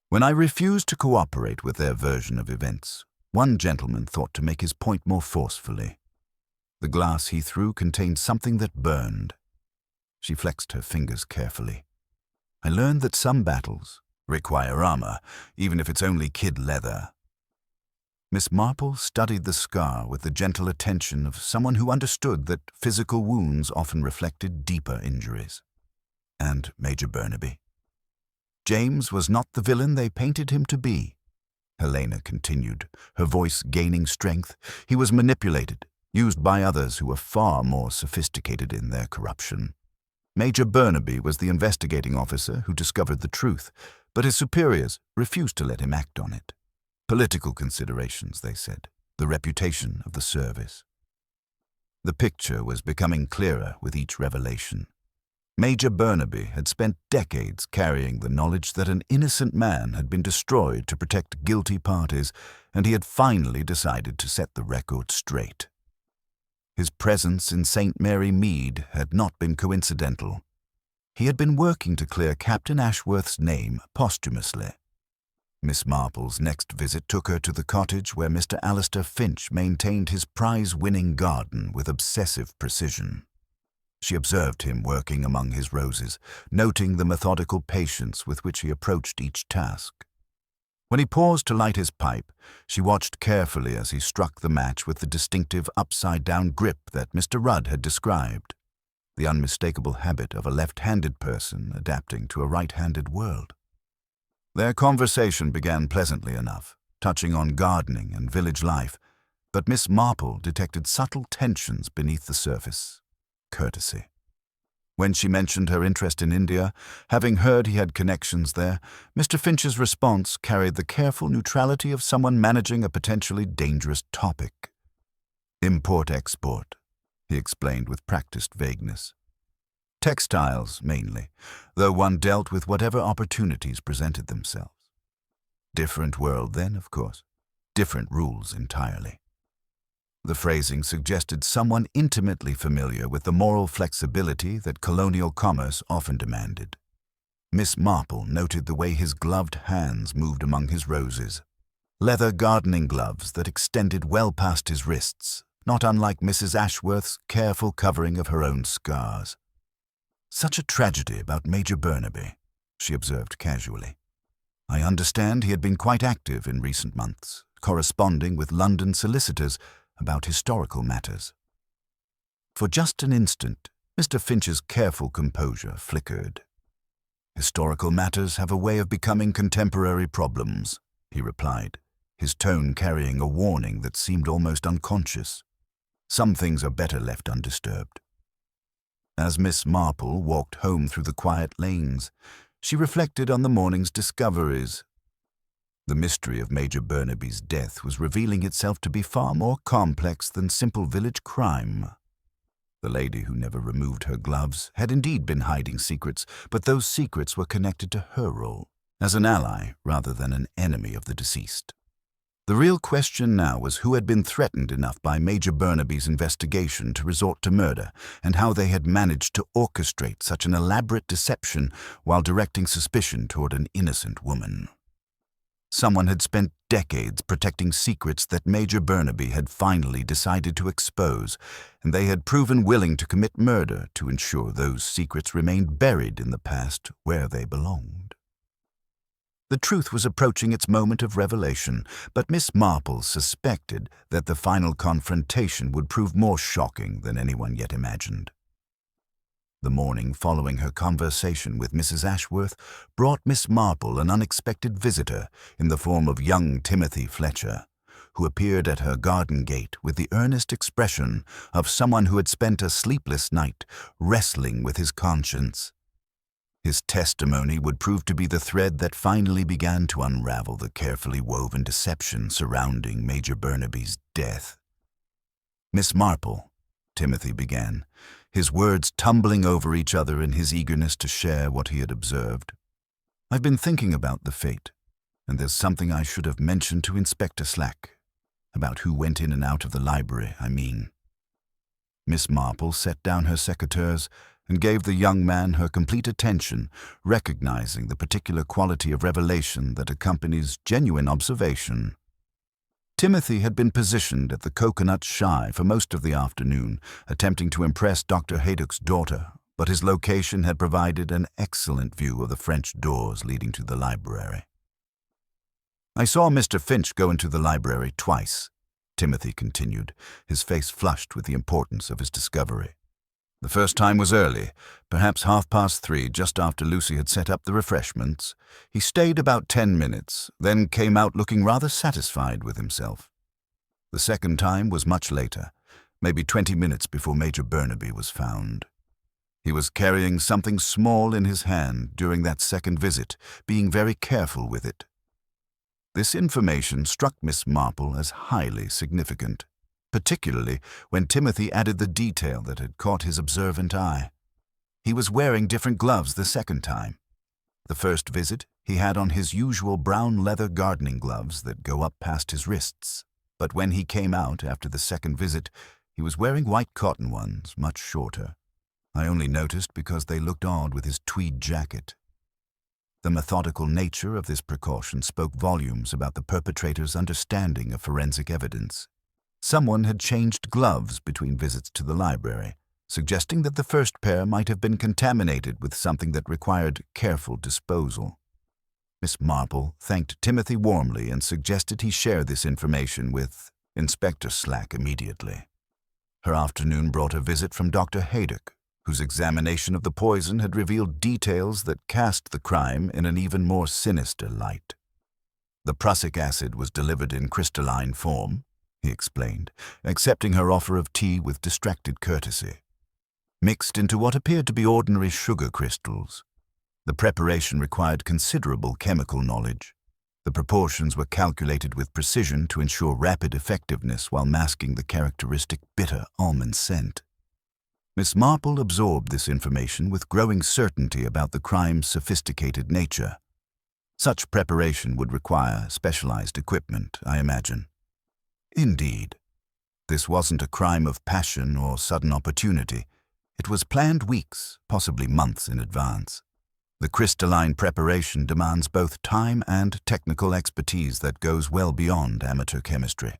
When I refused to cooperate with their version of events, one gentleman thought to make his point more forcefully. The glass he threw contained something that burned." She flexed her fingers carefully. "I learned that some battles require armor, even if it's only kid leather." Miss Marple studied the scar with the gentle attention of someone who understood that physical wounds often reflected deeper injuries. "And Major Burnaby? James was not the villain they painted him to be," Helena continued, her voice gaining strength. "He was manipulated, used by others who were far more sophisticated in their corruption. Major Burnaby was the investigating officer who discovered the truth, but his superiors refused to let him act on it. Political considerations, they said, the reputation of the service." The picture was becoming clearer with each revelation. Major Burnaby had spent decades carrying the knowledge that an innocent man had been destroyed to protect guilty parties, and he had finally decided to set the record straight. His presence in St. Mary Mead had not been coincidental. He had been working to clear Captain Ashworth's name posthumously. Miss Marple's next visit took her to the cottage where Mr. Alistair Finch maintained his prize-winning garden with obsessive precision. She observed him working among his roses, noting the methodical patience with which he approached each task. When he paused to light his pipe, she watched carefully as he struck the match with the distinctive upside-down grip that Mr. Rudd had described, the unmistakable habit of a left-handed person adapting to a right-handed world. Their conversation began pleasantly enough, touching on gardening and village life, but Miss Marple detected subtle tensions beneath the surface. Courtesy. When she mentioned her interest in India, having heard he had connections there, Mr. Finch's response carried the careful neutrality of someone managing a potentially dangerous topic. "Import-export," he explained with practiced vagueness. "Textiles, mainly, though one dealt with whatever opportunities presented themselves. Different world then, of course. Different rules entirely." The phrasing suggested someone intimately familiar with the moral flexibility that colonial commerce often demanded. Miss Marple noted the way his gloved hands moved among his roses. Leather gardening gloves that extended well past his wrists, not unlike Mrs. Ashworth's careful covering of her own scars. "Such a tragedy about Major Burnaby," she observed casually. "I understand he had been quite active in recent months, corresponding with London solicitors about historical matters." For just an instant, Mr. Finch's careful composure flickered. "Historical matters have a way of becoming contemporary problems," he replied, his tone carrying a warning that seemed almost unconscious. "Some things are better left undisturbed." As Miss Marple walked home through the quiet lanes, she reflected on the morning's discoveries. The mystery of Major Burnaby's death was revealing itself to be far more complex than simple village crime. The lady who never removed her gloves had indeed been hiding secrets, but those secrets were connected to her role, as an ally rather than an enemy of the deceased. The real question now was who had been threatened enough by Major Burnaby's investigation to resort to murder, and how they had managed to orchestrate such an elaborate deception while directing suspicion toward an innocent woman. Someone had spent decades protecting secrets that Major Burnaby had finally decided to expose, and they had proven willing to commit murder to ensure those secrets remained buried in the past where they belonged. The truth was approaching its moment of revelation, but Miss Marple suspected that the final confrontation would prove more shocking than anyone yet imagined. The morning following her conversation with Mrs. Ashworth brought Miss Marple an unexpected visitor in the form of young Timothy Fletcher, who appeared at her garden gate with the earnest expression of someone who had spent a sleepless night wrestling with his conscience. His testimony would prove to be the thread that finally began to unravel the carefully woven deception surrounding Major Burnaby's death. "Miss Marple," Timothy began, his words tumbling over each other in his eagerness to share what he had observed. "I've been thinking about the fate, and there's something I should have mentioned to Inspector Slack. About who went in and out of the library, I mean." Miss Marple set down her secateurs and gave the young man her complete attention, recognizing the particular quality of revelation that accompanies genuine observation. Timothy had been positioned at the Coconut Shy for most of the afternoon, attempting to impress Dr. Haydock's daughter, but his location had provided an excellent view of the French doors leading to the library. "I saw Mr. Finch go into the library twice," Timothy continued, his face flushed with the importance of his discovery. "The first time was early, perhaps 3:30, just after Lucy had set up the refreshments. He stayed about 10 minutes, then came out looking rather satisfied with himself. The second time was much later, maybe 20 minutes before Major Burnaby was found. He was carrying something small in his hand during that second visit, being very careful with it." This information struck Miss Marple as highly significant, particularly when Timothy added the detail that had caught his observant eye. He was wearing different gloves the second time. The first visit, he had on his usual brown leather gardening gloves that go up past his wrists, but when he came out after the second visit, he was wearing white cotton ones, much shorter. I only noticed because they looked odd with his tweed jacket. The methodical nature of this precaution spoke volumes about the perpetrator's understanding of forensic evidence. Someone had changed gloves between visits to the library, suggesting that the first pair might have been contaminated with something that required careful disposal. Miss Marple thanked Timothy warmly and suggested he share this information with Inspector Slack immediately. Her afternoon brought a visit from Dr. Haydock, whose examination of the poison had revealed details that cast the crime in an even more sinister light. "The prussic acid was delivered in crystalline form," he explained, accepting her offer of tea with distracted courtesy. "Mixed into what appeared to be ordinary sugar crystals. The preparation required considerable chemical knowledge. The proportions were calculated with precision to ensure rapid effectiveness while masking the characteristic bitter almond scent." Miss Marple absorbed this information with growing certainty about the crime's sophisticated nature. Such preparation would require specialized equipment, I imagine. Indeed. This wasn't a crime of passion or sudden opportunity. It was planned weeks, possibly months in advance. The crystalline preparation demands both time and technical expertise that goes well beyond amateur chemistry.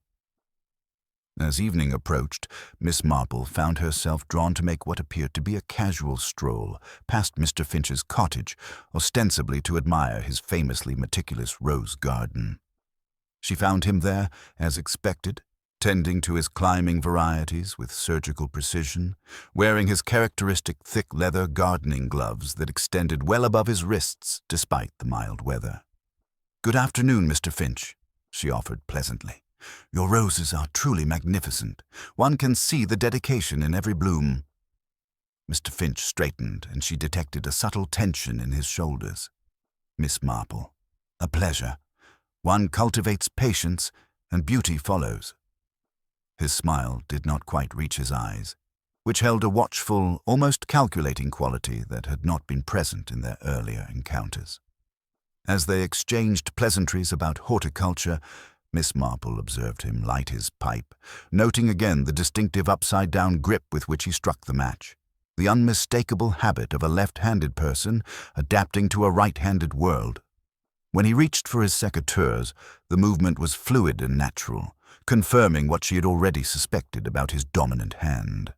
As evening approached, Miss Marple found herself drawn to make what appeared to be a casual stroll past Mr. Finch's cottage, ostensibly to admire his famously meticulous rose garden. She found him there, as expected, tending to his climbing varieties with surgical precision, wearing his characteristic thick leather gardening gloves that extended well above his wrists despite the mild weather. "Good afternoon, Mr. Finch," she offered pleasantly. "Your roses are truly magnificent. One can see the dedication in every bloom." Mr. Finch straightened, and she detected a subtle tension in his shoulders. "Miss Marple, a pleasure. One cultivates patience, and beauty follows." His smile did not quite reach his eyes, which held a watchful, almost calculating quality that had not been present in their earlier encounters. As they exchanged pleasantries about horticulture, Miss Marple observed him light his pipe, noting again the distinctive upside-down grip with which he struck the match, the unmistakable habit of a left-handed person adapting to a right-handed world. When he reached for his secateurs, the movement was fluid and natural, confirming what she had already suspected about his dominant hand.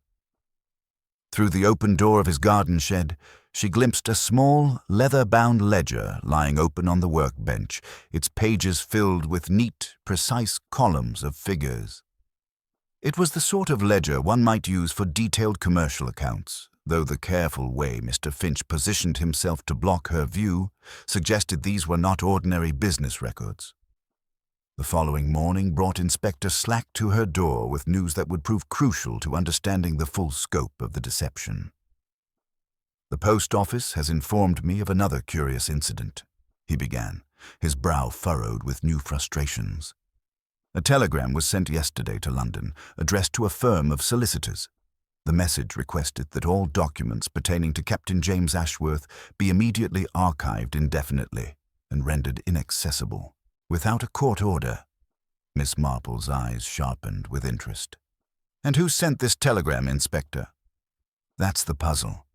Through the open door of his garden shed, she glimpsed a small, leather-bound ledger lying open on the workbench, its pages filled with neat, precise columns of figures. It was the sort of ledger one might use for detailed commercial accounts, though the careful way Mr. Finch positioned himself to block her view suggested these were not ordinary business records. The following morning brought Inspector Slack to her door with news that would prove crucial to understanding the full scope of the deception. "The post office has informed me of another curious incident," he began, his brow furrowed with new frustrations. "A telegram was sent yesterday to London, addressed to a firm of solicitors. The message requested that all documents pertaining to Captain James Ashworth be immediately archived indefinitely and rendered inaccessible, without a court order." Miss Marple's eyes sharpened with interest. "And who sent this telegram, Inspector?" "That's the puzzle.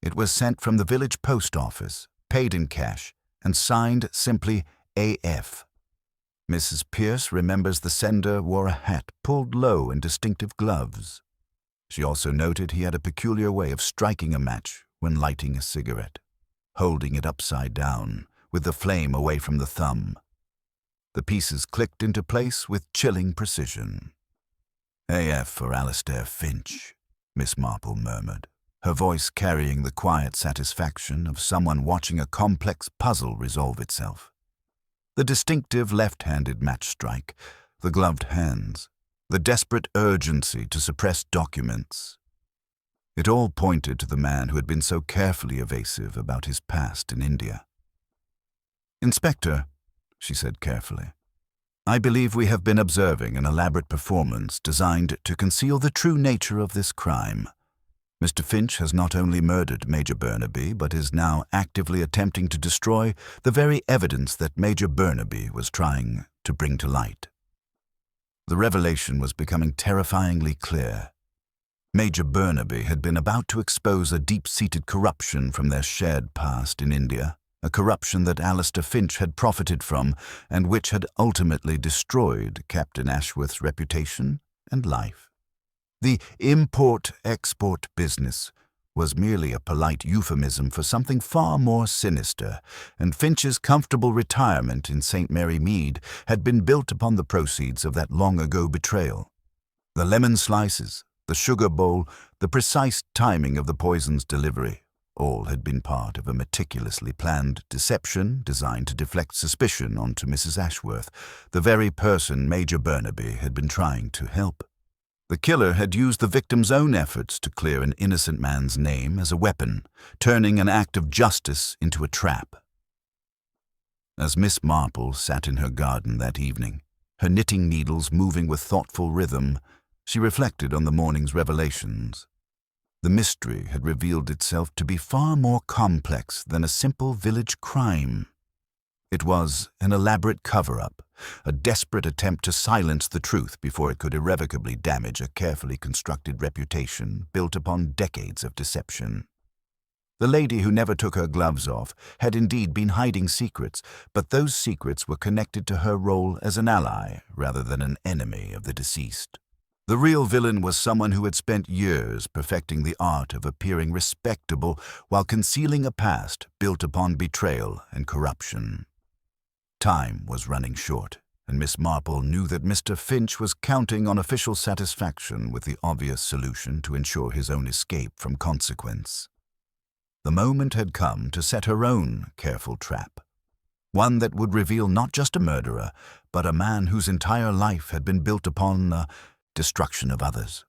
It was sent from the village post office, paid in cash, and signed simply A.F. Mrs. Pierce remembers the sender wore a hat pulled low and distinctive gloves. She also noted he had a peculiar way of striking a match when lighting a cigarette, holding it upside down, with the flame away from the thumb. The pieces clicked into place with chilling precision. "A.F. for Alistair Finch," Miss Marple murmured, her voice carrying the quiet satisfaction of someone watching a complex puzzle resolve itself. The distinctive left-handed match strike, the gloved hands, the desperate urgency to suppress documents. It all pointed to the man who had been so carefully evasive about his past in India. "Inspector," she said carefully, "I believe we have been observing an elaborate performance designed to conceal the true nature of this crime. Mr. Finch has not only murdered Major Burnaby, but is now actively attempting to destroy the very evidence that Major Burnaby was trying to bring to light." The revelation was becoming terrifyingly clear. Major Burnaby had been about to expose a deep-seated corruption from their shared past in India, a corruption that Alistair Finch had profited from and which had ultimately destroyed Captain Ashworth's reputation and life. The import-export business was merely a polite euphemism for something far more sinister, and Finch's comfortable retirement in St. Mary Mead had been built upon the proceeds of that long-ago betrayal. The lemon slices, the sugar bowl, the precise timing of the poison's delivery, all had been part of a meticulously planned deception designed to deflect suspicion onto Mrs. Ashworth, the very person Major Burnaby had been trying to help. The killer had used the victim's own efforts to clear an innocent man's name as a weapon, turning an act of justice into a trap. As Miss Marple sat in her garden that evening, her knitting needles moving with thoughtful rhythm, she reflected on the morning's revelations. The mystery had revealed itself to be far more complex than a simple village crime. It was an elaborate cover-up, a desperate attempt to silence the truth before it could irrevocably damage a carefully constructed reputation built upon decades of deception. The lady who never took her gloves off had indeed been hiding secrets, but those secrets were connected to her role as an ally rather than an enemy of the deceased. The real villain was someone who had spent years perfecting the art of appearing respectable while concealing a past built upon betrayal and corruption. Time was running short, and Miss Marple knew that Mr. Finch was counting on official satisfaction with the obvious solution to ensure his own escape from consequence. The moment had come to set her own careful trap, one that would reveal not just a murderer, but a man whose entire life had been built upon the destruction of others.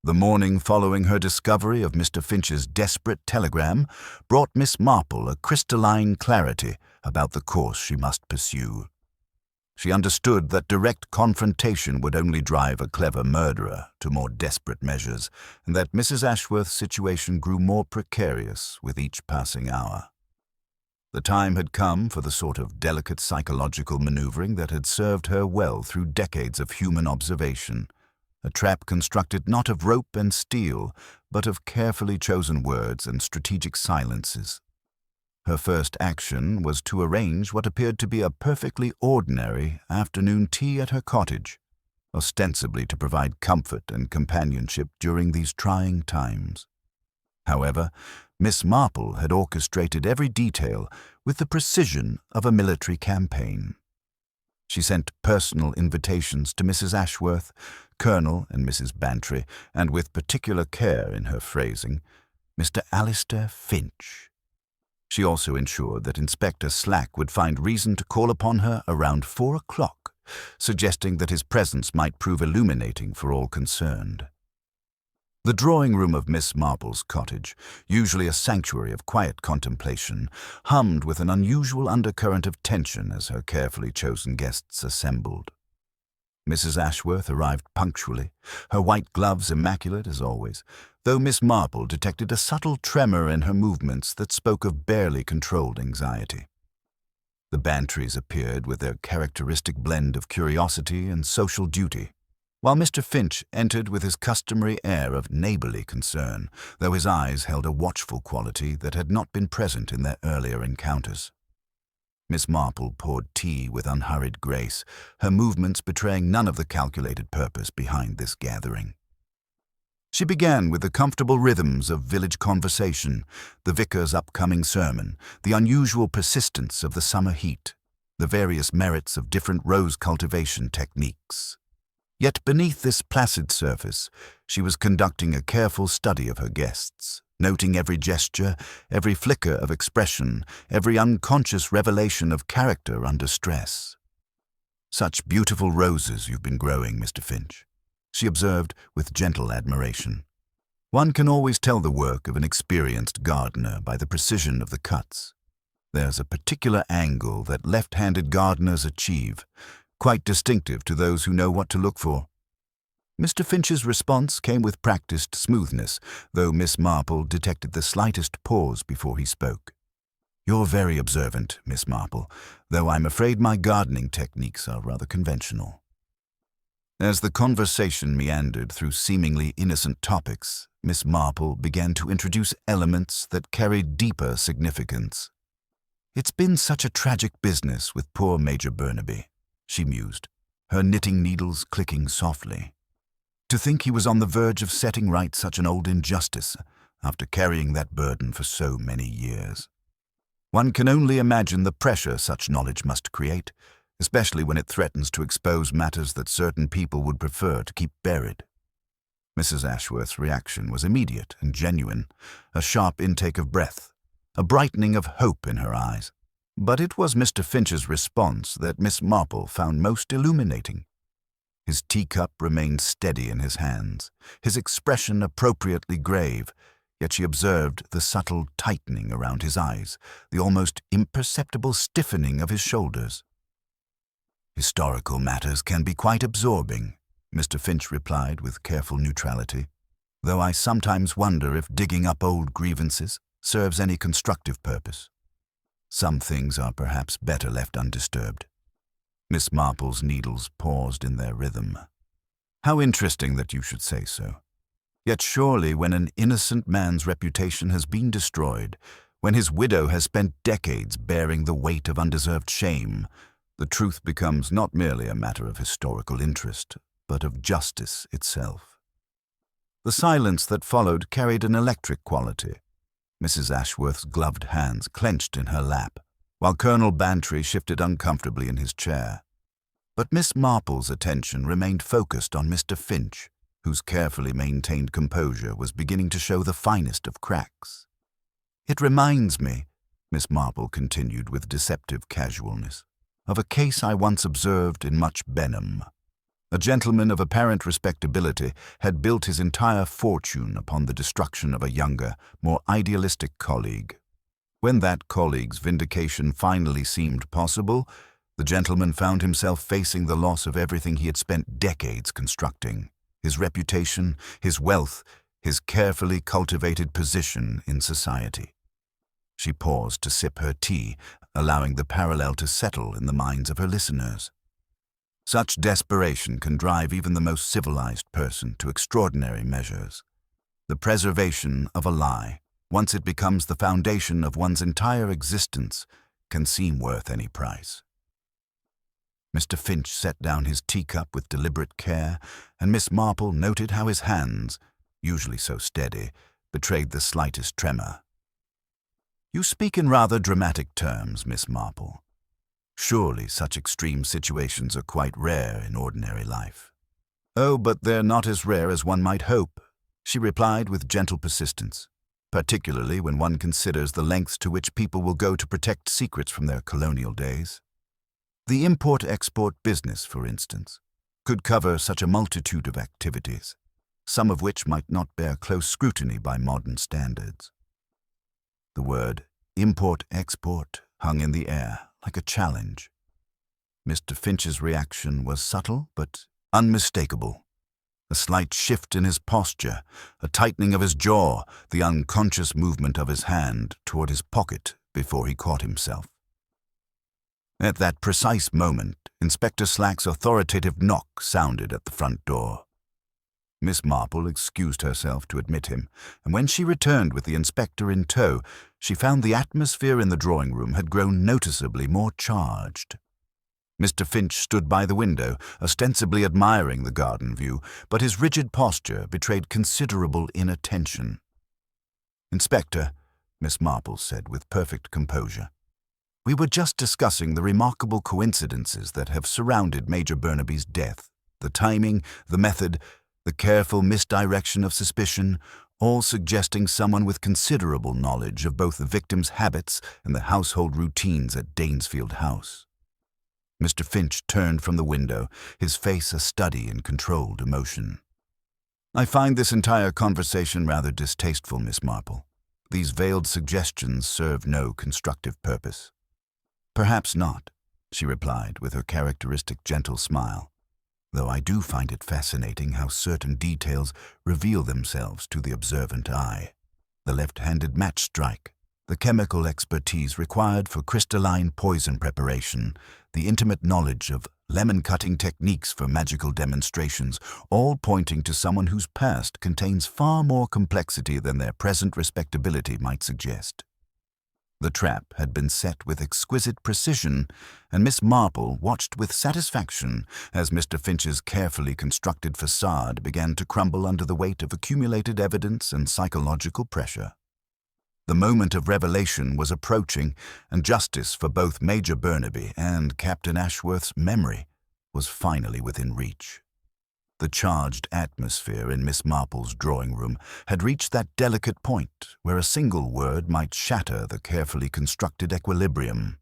The morning following her discovery of Mr. Finch's desperate telegram brought Miss Marple a crystalline clarity about the course she must pursue. She understood that direct confrontation would only drive a clever murderer to more desperate measures, and that Mrs. Ashworth's situation grew more precarious with each passing hour. The time had come for the sort of delicate psychological maneuvering that had served her well through decades of human observation, a trap constructed not of rope and steel, but of carefully chosen words and strategic silences. Her first action was to arrange what appeared to be a perfectly ordinary afternoon tea at her cottage, ostensibly to provide comfort and companionship during these trying times. However, Miss Marple had orchestrated every detail with the precision of a military campaign. She sent personal invitations to Mrs. Ashworth, Colonel and Mrs. Bantry, and with particular care in her phrasing, Mr. Alistair Finch. She also ensured that Inspector Slack would find reason to call upon her around 4 o'clock, suggesting that his presence might prove illuminating for all concerned. The drawing-room of Miss Marple's cottage, usually a sanctuary of quiet contemplation, hummed with an unusual undercurrent of tension as her carefully chosen guests assembled. Mrs. Ashworth arrived punctually, her white gloves immaculate as always, though Miss Marple detected a subtle tremor in her movements that spoke of barely controlled anxiety. The Bantrys appeared with their characteristic blend of curiosity and social duty, while Mr. Finch entered with his customary air of neighborly concern, though his eyes held a watchful quality that had not been present in their earlier encounters. Miss Marple poured tea with unhurried grace, her movements betraying none of the calculated purpose behind this gathering. She began with the comfortable rhythms of village conversation, the vicar's upcoming sermon, the unusual persistence of the summer heat, the various merits of different rose cultivation techniques. Yet beneath this placid surface, she was conducting a careful study of her guests, noting every gesture, every flicker of expression, every unconscious revelation of character under stress. "Such beautiful roses you've been growing, Mr. Finch," she observed with gentle admiration. "One can always tell the work of an experienced gardener by the precision of the cuts. There's a particular angle that left-handed gardeners achieve, quite distinctive to those who know what to look for." Mr. Finch's response came with practiced smoothness, though Miss Marple detected the slightest pause before he spoke. "You're very observant, Miss Marple, though I'm afraid my gardening techniques are rather conventional." As the conversation meandered through seemingly innocent topics, Miss Marple began to introduce elements that carried deeper significance. "It's been such a tragic business with poor Major Burnaby," she mused, her knitting needles clicking softly. "To think he was on the verge of setting right such an old injustice after carrying that burden for so many years. One can only imagine the pressure such knowledge must create, especially when it threatens to expose matters that certain people would prefer to keep buried." Mrs. Ashworth's reaction was immediate and genuine, a sharp intake of breath, a brightening of hope in her eyes. But it was Mr. Finch's response that Miss Marple found most illuminating. His teacup remained steady in his hands, his expression appropriately grave, yet she observed the subtle tightening around his eyes, the almost imperceptible stiffening of his shoulders. "Historical matters can be quite absorbing," Mr. Finch replied with careful neutrality, "though I sometimes wonder if digging up old grievances serves any constructive purpose. Some things are perhaps better left undisturbed." Miss Marple's needles paused in their rhythm. "How interesting that you should say so. Yet surely when an innocent man's reputation has been destroyed, when his widow has spent decades bearing the weight of undeserved shame, the truth becomes not merely a matter of historical interest, but of justice itself." The silence that followed carried an electric quality. Mrs. Ashworth's gloved hands clenched in her lap, while Colonel Bantry shifted uncomfortably in his chair. But Miss Marple's attention remained focused on Mr. Finch, whose carefully maintained composure was beginning to show the finest of cracks. "It reminds me," Miss Marple continued with deceptive casualness, "of a case I once observed in much Benham. A gentleman of apparent respectability had built his entire fortune upon the destruction of a younger, more idealistic colleague. When that colleague's vindication finally seemed possible, the gentleman found himself facing the loss of everything he had spent decades constructing: his reputation, his wealth, his carefully cultivated position in society." She paused to sip her tea, allowing the parallel to settle in the minds of her listeners. Such desperation can drive even the most civilized person to extraordinary measures. The preservation of a lie, once it becomes the foundation of one's entire existence, can seem worth any price. Mr. Finch set down his teacup with deliberate care, and Miss Marple noted how his hands, usually so steady, betrayed the slightest tremor. "You speak in rather dramatic terms, Miss Marple. Surely such extreme situations are quite rare in ordinary life." "Oh, but they're not as rare as one might hope," she replied with gentle persistence, "particularly when one considers the lengths to which people will go to protect secrets from their colonial days. The import-export business, for instance, could cover such a multitude of activities, some of which might not bear close scrutiny by modern standards." The word import-export hung in the air like a challenge. Mr. Finch's reaction was subtle but unmistakable. A slight shift in his posture, a tightening of his jaw, the unconscious movement of his hand toward his pocket before he caught himself. At that precise moment, Inspector Slack's authoritative knock sounded at the front door. Miss Marple excused herself to admit him, and when she returned with the inspector in tow, she found the atmosphere in the drawing-room had grown noticeably more charged. Mr. Finch stood by the window, ostensibly admiring the garden view, but his rigid posture betrayed considerable inattention. "Inspector," Miss Marple said with perfect composure, "we were just discussing the remarkable coincidences that have surrounded Major Burnaby's death. The timing, the method, the careful misdirection of suspicion, all suggesting someone with considerable knowledge of both the victim's habits and the household routines at Danesfield House." Mr. Finch turned from the window, his face a study in controlled emotion. "I find this entire conversation rather distasteful, Miss Marple. These veiled suggestions serve no constructive purpose." "Perhaps not," she replied with her characteristic gentle smile, "though I do find it fascinating how certain details reveal themselves to the observant eye. The left-handed match strike, the chemical expertise required for crystalline poison preparation, the intimate knowledge of lemon-cutting techniques for magical demonstrations, all pointing to someone whose past contains far more complexity than their present respectability might suggest." The trap had been set with exquisite precision, and Miss Marple watched with satisfaction as Mr. Finch's carefully constructed facade began to crumble under the weight of accumulated evidence and psychological pressure. The moment of revelation was approaching, and justice for both Major Burnaby and Captain Ashworth's memory was finally within reach. The charged atmosphere in Miss Marple's drawing-room had reached that delicate point where a single word might shatter the carefully constructed equilibrium.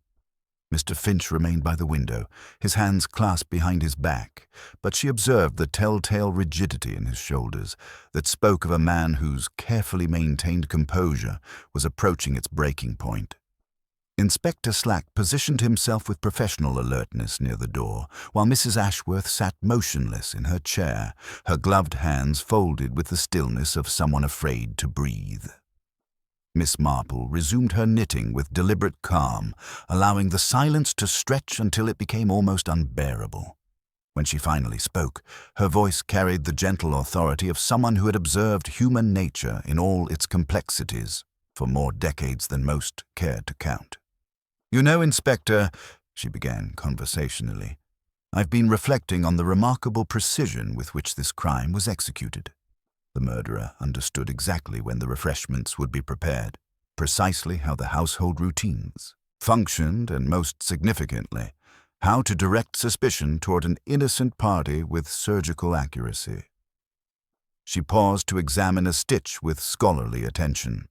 Mr. Finch remained by the window, his hands clasped behind his back, but she observed the telltale rigidity in his shoulders that spoke of a man whose carefully maintained composure was approaching its breaking point. Inspector Slack positioned himself with professional alertness near the door, while Mrs. Ashworth sat motionless in her chair, her gloved hands folded with the stillness of someone afraid to breathe. Miss Marple resumed her knitting with deliberate calm, allowing the silence to stretch until it became almost unbearable. When she finally spoke, her voice carried the gentle authority of someone who had observed human nature in all its complexities for more decades than most cared to count. "You know, Inspector," she began conversationally, "I've been reflecting on the remarkable precision with which this crime was executed. The murderer understood exactly when the refreshments would be prepared, precisely how the household routines functioned, and most significantly, How to direct suspicion toward an innocent party with surgical accuracy. She paused to examine a stitch with scholarly attention.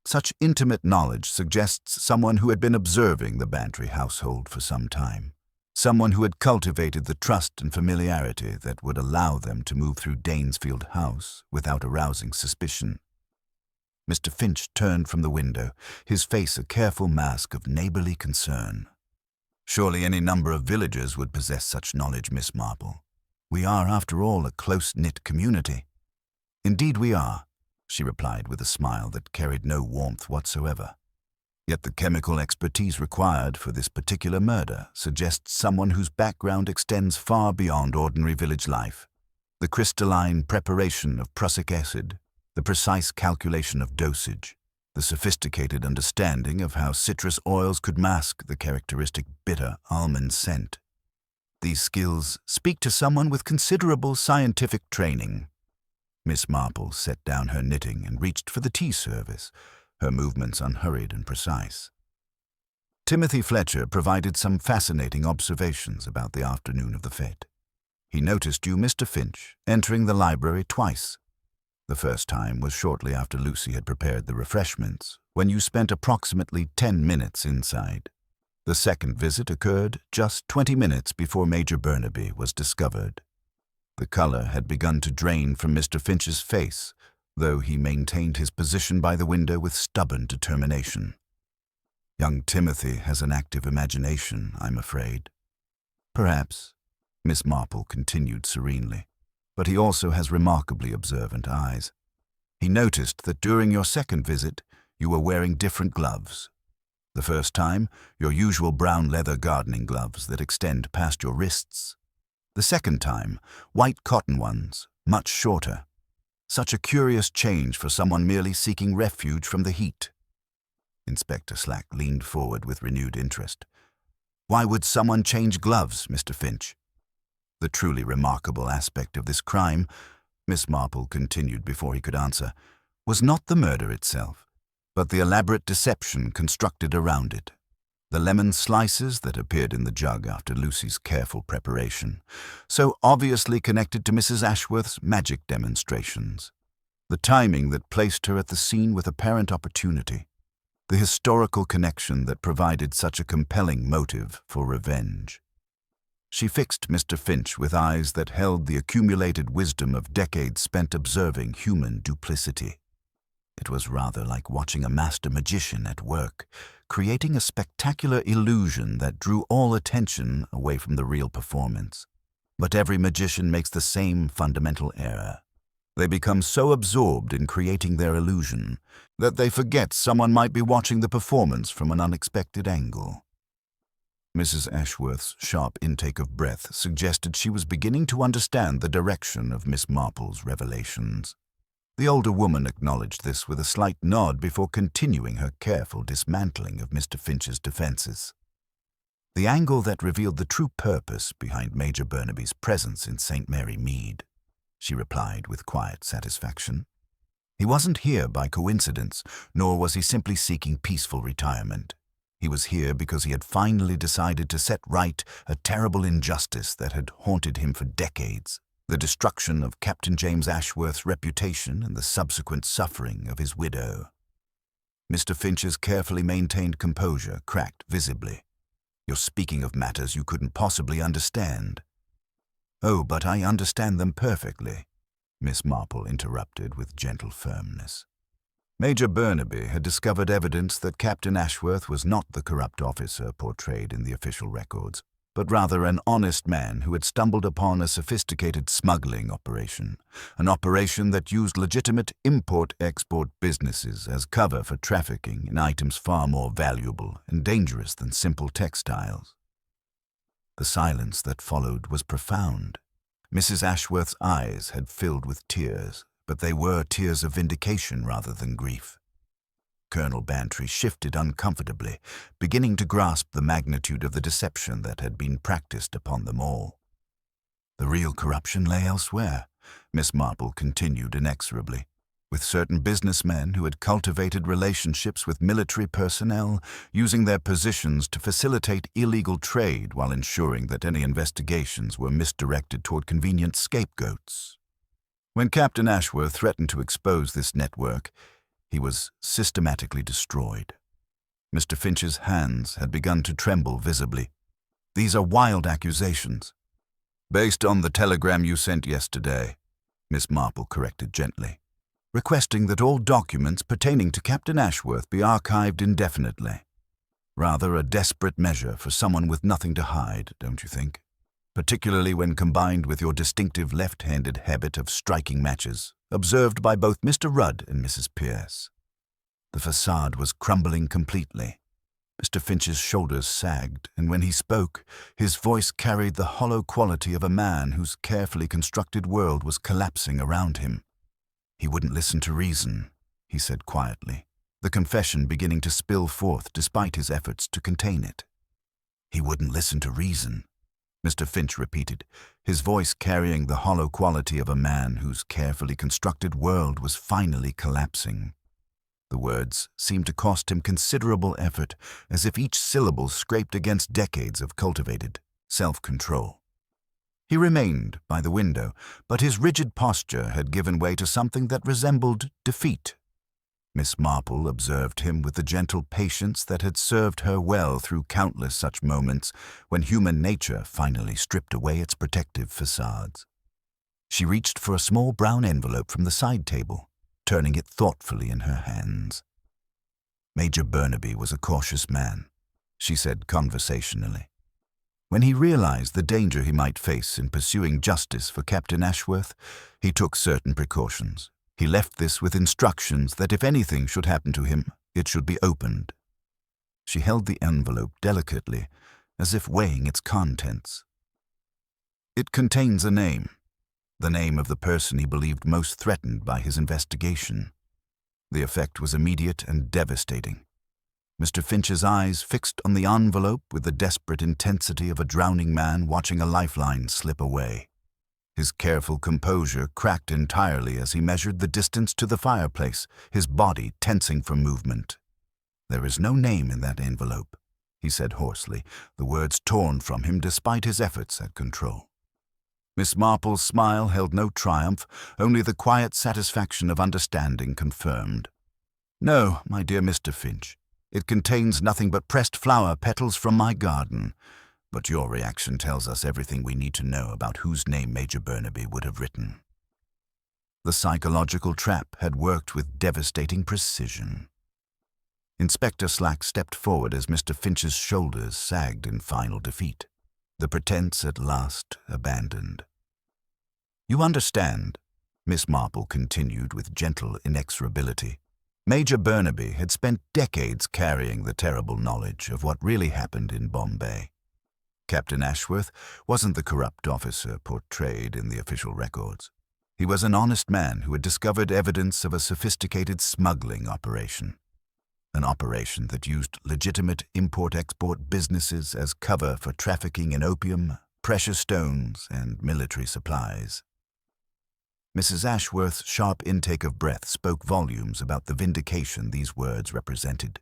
Such intimate knowledge suggests someone who had been observing the Bantry household for some time. Someone who had cultivated the trust and familiarity that would allow them to move through Danesfield House without arousing suspicion. Mr. Finch turned from the window, his face a careful mask of neighborly concern. Surely any number of villagers would possess such knowledge, Miss Marple. We are, after all, a close-knit community. Indeed we are, she replied with a smile that carried no warmth whatsoever. Yet the chemical expertise required for this particular murder suggests someone whose background extends far beyond ordinary village life. The crystalline preparation of prussic acid, the precise calculation of dosage, the sophisticated understanding of how citrus oils could mask the characteristic bitter almond scent. These skills speak to someone with considerable scientific training. Miss Marple set down her knitting and reached for the tea service, her movements unhurried and precise. Timothy Fletcher provided some fascinating observations about the afternoon of the fete. He noticed you, Mr. Finch, entering the library twice. The first time was shortly after Lucy had prepared the refreshments, when you spent approximately 10 minutes inside. The second visit occurred just 20 minutes before Major Burnaby was discovered. The color had begun to drain from Mr. Finch's face, though he maintained his position by the window with stubborn determination. Young Timothy has an active imagination, I'm afraid. Perhaps, Miss Marple continued serenely, but he also has remarkably observant eyes. He noticed that during your second visit, you were wearing different gloves. The first time, your usual brown leather gardening gloves that extend past your wrists. The second time, white cotton ones, much shorter. Such a curious change for someone merely seeking refuge from the heat. Inspector Slack leaned forward with renewed interest. Why would someone change gloves, Mr. Finch? The truly remarkable aspect of this crime, Miss Marple continued before he could answer, was not the murder itself, but the elaborate deception constructed around it. The lemon slices that appeared in the jug after Lucy's careful preparation, so obviously connected to Mrs. Ashworth's magic demonstrations. The timing that placed her at the scene with apparent opportunity. The historical connection that provided such a compelling motive for revenge. She fixed Mr. Finch with eyes that held the accumulated wisdom of decades spent observing human duplicity. It was rather like watching a master magician at work, creating a spectacular illusion that drew all attention away from the real performance. But every magician makes the same fundamental error. They become so absorbed in creating their illusion that they forget someone might be watching the performance from an unexpected angle. Mrs. Ashworth's sharp intake of breath suggested she was beginning to understand the direction of Miss Marple's revelations. The older woman acknowledged this with a slight nod before continuing her careful dismantling of Mr. Finch's defenses. The angle that revealed the true purpose behind Major Burnaby's presence in St. Mary Mead, she replied with quiet satisfaction. He wasn't here by coincidence, nor was he simply seeking peaceful retirement. He was here because he had finally decided to set right a terrible injustice that had haunted him for decades. The destruction of Captain James Ashworth's reputation and the subsequent suffering of his widow. Mr. Finch's carefully maintained composure cracked visibly. You're speaking of matters you couldn't possibly understand. Oh, but I understand them perfectly, Miss Marple interrupted with gentle firmness. Major Burnaby had discovered evidence that Captain Ashworth was not the corrupt officer portrayed in the official records, but rather an honest man who had stumbled upon a sophisticated smuggling operation, an operation that used legitimate import-export businesses as cover for trafficking in items far more valuable and dangerous than simple textiles. The silence that followed was profound. Mrs. Ashworth's eyes had filled with tears, but they were tears of vindication rather than grief. Colonel Bantry shifted uncomfortably, beginning to grasp the magnitude of the deception that had been practiced upon them all. The real corruption lay elsewhere, Miss Marple continued inexorably. with certain businessmen who had cultivated relationships with military personnel, using their positions to facilitate illegal trade while ensuring that any investigations were misdirected toward convenient scapegoats. When Captain Ashworth threatened to expose this network, he was systematically destroyed. Mr. Finch's hands had begun to tremble visibly. "These are wild accusations." "Based on the telegram you sent yesterday," Miss Marple corrected gently, requesting that all documents pertaining to Captain Ashworth be archived indefinitely. Rather a desperate measure for someone with nothing to hide, don't you think? Particularly when combined with your distinctive left-handed habit of striking matches, observed by both Mr. Rudd and Mrs. Pierce. The facade was crumbling completely. Mr. Finch's shoulders sagged, and when he spoke, his voice carried the hollow quality of a man whose carefully constructed world was collapsing around him. "He wouldn't listen to reason," he said quietly, the confession beginning to spill forth despite his efforts to contain it. "He wouldn't listen to reason," Mr. Finch repeated, his voice carrying the hollow quality of a man whose carefully constructed world was finally collapsing. The words seemed to cost him considerable effort, as if each syllable scraped against decades of cultivated self-control. He remained by the window, but his rigid posture had given way to something that resembled defeat. Miss Marple observed him with the gentle patience that had served her well through countless such moments when human nature finally stripped away its protective facades. She reached for a small brown envelope from the side table, turning it thoughtfully in her hands. "Major Burnaby was a cautious man," she said conversationally. "When he realized the danger he might face in pursuing justice for Captain Ashworth, he took certain precautions. He left this with instructions that if anything should happen to him, it should be opened." She held the envelope delicately, as if weighing its contents. "It contains a name. The name of the person he believed most threatened by his investigation." The effect was immediate and devastating. Mr. Finch's eyes fixed on the envelope with the desperate intensity of a drowning man watching a lifeline slip away. His careful composure cracked entirely as he measured the distance to the fireplace, his body tensing for movement. "There is no name in that envelope," he said hoarsely, the words torn from him despite his efforts at control. Miss Marple's smile held no triumph, only the quiet satisfaction of understanding confirmed. "No, my dear Mr. Finch, it contains nothing but pressed flower petals from my garden. But your reaction tells us everything we need to know about whose name Major Burnaby would have written." The psychological trap had worked with devastating precision. Inspector Slack stepped forward as Mr. Finch's shoulders sagged in final defeat, the pretense at last abandoned. "You understand," Miss Marple continued with gentle inexorability. "Major Burnaby had spent decades carrying the terrible knowledge of what really happened in Bombay. Captain Ashworth wasn't the corrupt officer portrayed in the official records. He was an honest man who had discovered evidence of a sophisticated smuggling operation. An operation that used legitimate import-export businesses as cover for trafficking in opium, precious stones, and military supplies." Mrs. Ashworth's sharp intake of breath spoke volumes about the vindication these words represented.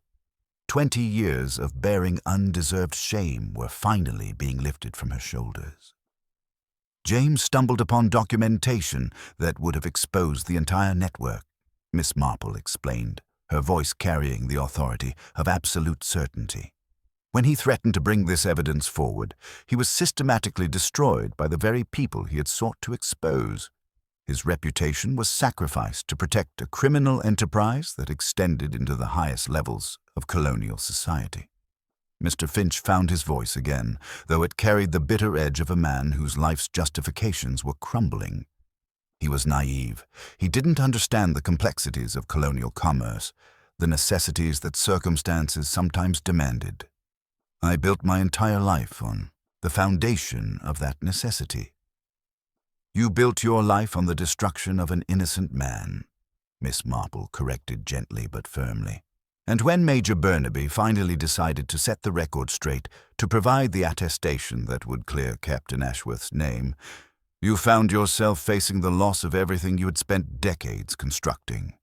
20 years of bearing undeserved shame were finally being lifted from her shoulders. "James stumbled upon documentation that would have exposed the entire network," Miss Marple explained, her voice carrying the authority of absolute certainty. "When he threatened to bring this evidence forward, he was systematically destroyed by the very people he had sought to expose. His reputation was sacrificed to protect a criminal enterprise that extended into the highest levels of colonial society." Mr. Finch found his voice again, though it carried the bitter edge of a man whose life's justifications were crumbling. He was naive. He didn't understand the complexities of colonial commerce, the necessities that circumstances sometimes demanded. "I built my entire life on the foundation of that necessity." "You built your life on the destruction of an innocent man," Miss Marple corrected gently but firmly. "And when Major Burnaby finally decided to set the record straight, to provide the attestation that would clear Captain Ashworth's name, you found yourself facing the loss of everything you had spent decades constructing."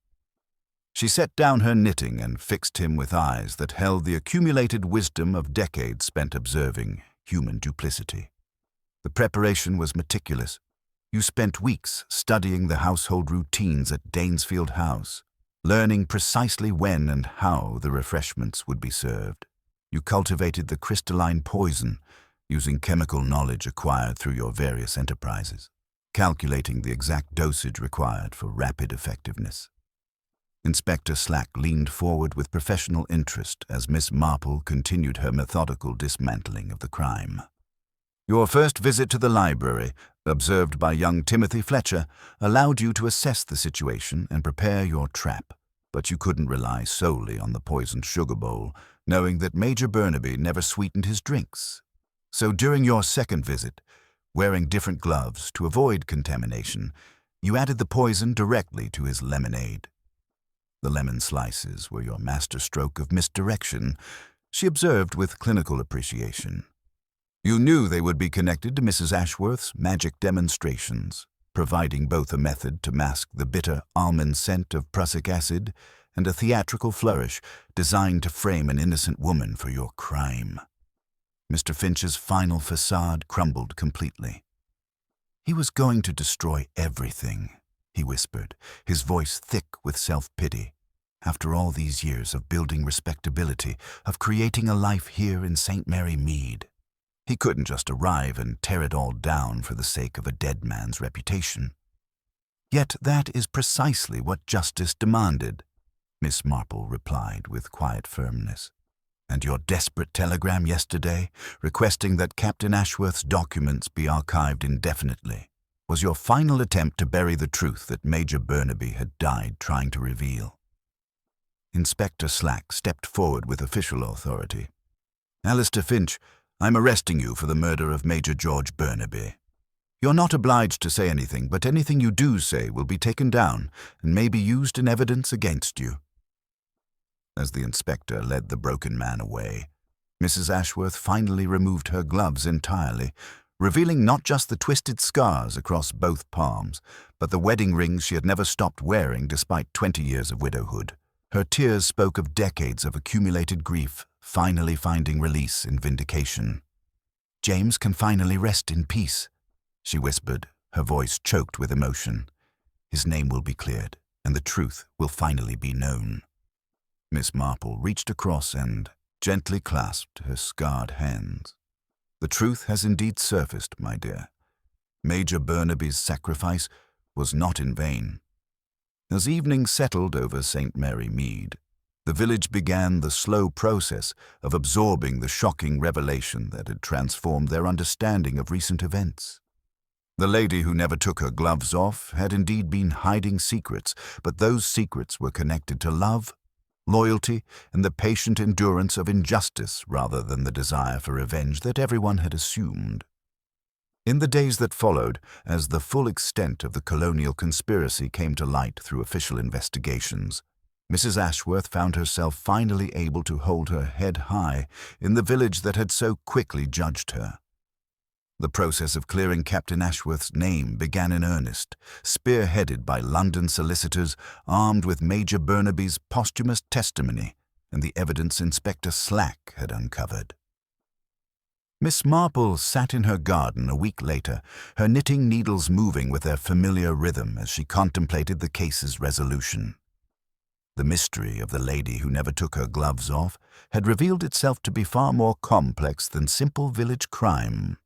She set down her knitting and fixed him with eyes that held the accumulated wisdom of decades spent observing human duplicity. The preparation was meticulous. You spent weeks studying the household routines at Danesfield House, learning precisely when and how the refreshments would be served. You cultivated the crystalline poison, using chemical knowledge acquired through your various enterprises, calculating the exact dosage required for rapid effectiveness. Inspector Slack leaned forward with professional interest as Miss Marple continued her methodical dismantling of the crime. Your first visit to the library, observed by young Timothy Fletcher, allowed you to assess the situation and prepare your trap, but you couldn't rely solely on the poisoned sugar bowl, knowing that Major Burnaby never sweetened his drinks. So during your second visit, wearing different gloves to avoid contamination, you added the poison directly to his lemonade. The lemon slices were your masterstroke of misdirection, she observed with clinical appreciation. You knew they would be connected to Mrs. Ashworth's magic demonstrations, providing both a method to mask the bitter almond scent of prussic acid and a theatrical flourish designed to frame an innocent woman for your crime. Mr. Finch's final facade crumbled completely. He was going to destroy everything, he whispered, his voice thick with self-pity. After all these years of building respectability, of creating a life here in St. Mary Mead, he couldn't just arrive and tear it all down for the sake of a dead man's reputation. Yet that is precisely what justice demanded, Miss Marple replied with quiet firmness. And your desperate telegram yesterday, requesting that Captain Ashworth's documents be archived indefinitely, was your final attempt to bury the truth that Major Burnaby had died trying to reveal. Inspector Slack stepped forward with official authority. Alistair Finch, I'm arresting you for the murder of Major George Burnaby. You're not obliged to say anything, but anything you do say will be taken down and may be used in evidence against you. As the inspector led the broken man away, Mrs. Ashworth finally removed her gloves entirely, revealing not just the twisted scars across both palms, but the wedding rings she had never stopped wearing despite 20 years of widowhood. Her tears spoke of decades of accumulated grief, finally finding release in vindication. James can finally rest in peace, she whispered, her voice choked with emotion. His name will be cleared, and the truth will finally be known. Miss Marple reached across and gently clasped her scarred hands. The truth has indeed surfaced, my dear. Major Burnaby's sacrifice was not in vain. As evening settled over St. Mary Mead, the village began the slow process of absorbing the shocking revelation that had transformed their understanding of recent events. The lady who never took her gloves off had indeed been hiding secrets, but those secrets were connected to love, loyalty, and the patient endurance of injustice rather than the desire for revenge that everyone had assumed. In the days that followed, as the full extent of the colonial conspiracy came to light through official investigations, Mrs. Ashworth found herself finally able to hold her head high in the village that had so quickly judged her. The process of clearing Captain Ashworth's name began in earnest, spearheaded by London solicitors armed with Major Burnaby's posthumous testimony and the evidence Inspector Slack had uncovered. Miss Marple sat in her garden a week later, her knitting needles moving with their familiar rhythm as she contemplated the case's resolution. The mystery of the lady who never took her gloves off had revealed itself to be far more complex than simple village crime.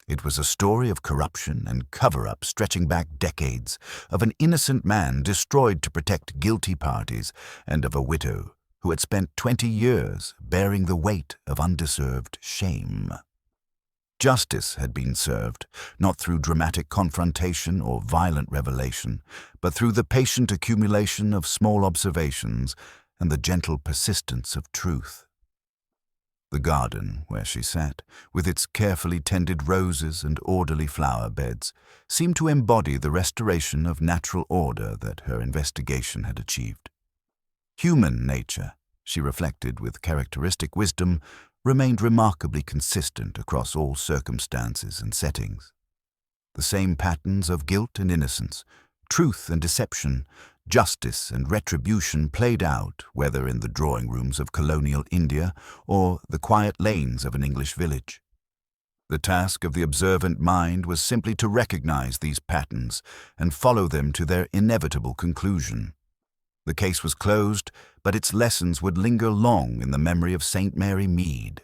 It was a story of corruption and cover-up stretching back decades, of an innocent man destroyed to protect guilty parties, and of a widow who had spent 20 years bearing the weight of undeserved shame. Justice had been served, not through dramatic confrontation or violent revelation, but through the patient accumulation of small observations and the gentle persistence of truth. The garden, where she sat, with its carefully tended roses and orderly flower beds, seemed to embody the restoration of natural order that her investigation had achieved. Human nature, she reflected with characteristic wisdom, remained remarkably consistent across all circumstances and settings. The same patterns of guilt and innocence, truth and deception, Justice and retribution played out, whether in the drawing rooms of colonial India or the quiet lanes of an English village. The task of the observant mind was simply to recognize these patterns and follow them to their inevitable conclusion. The case was closed, but its lessons would linger long in the memory of St. Mary Mead,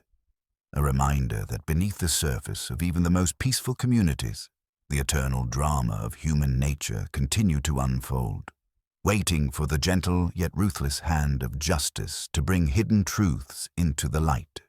a reminder that beneath the surface of even the most peaceful communities, the eternal drama of human nature continued to unfold, waiting for the gentle yet ruthless hand of justice to bring hidden truths into the light.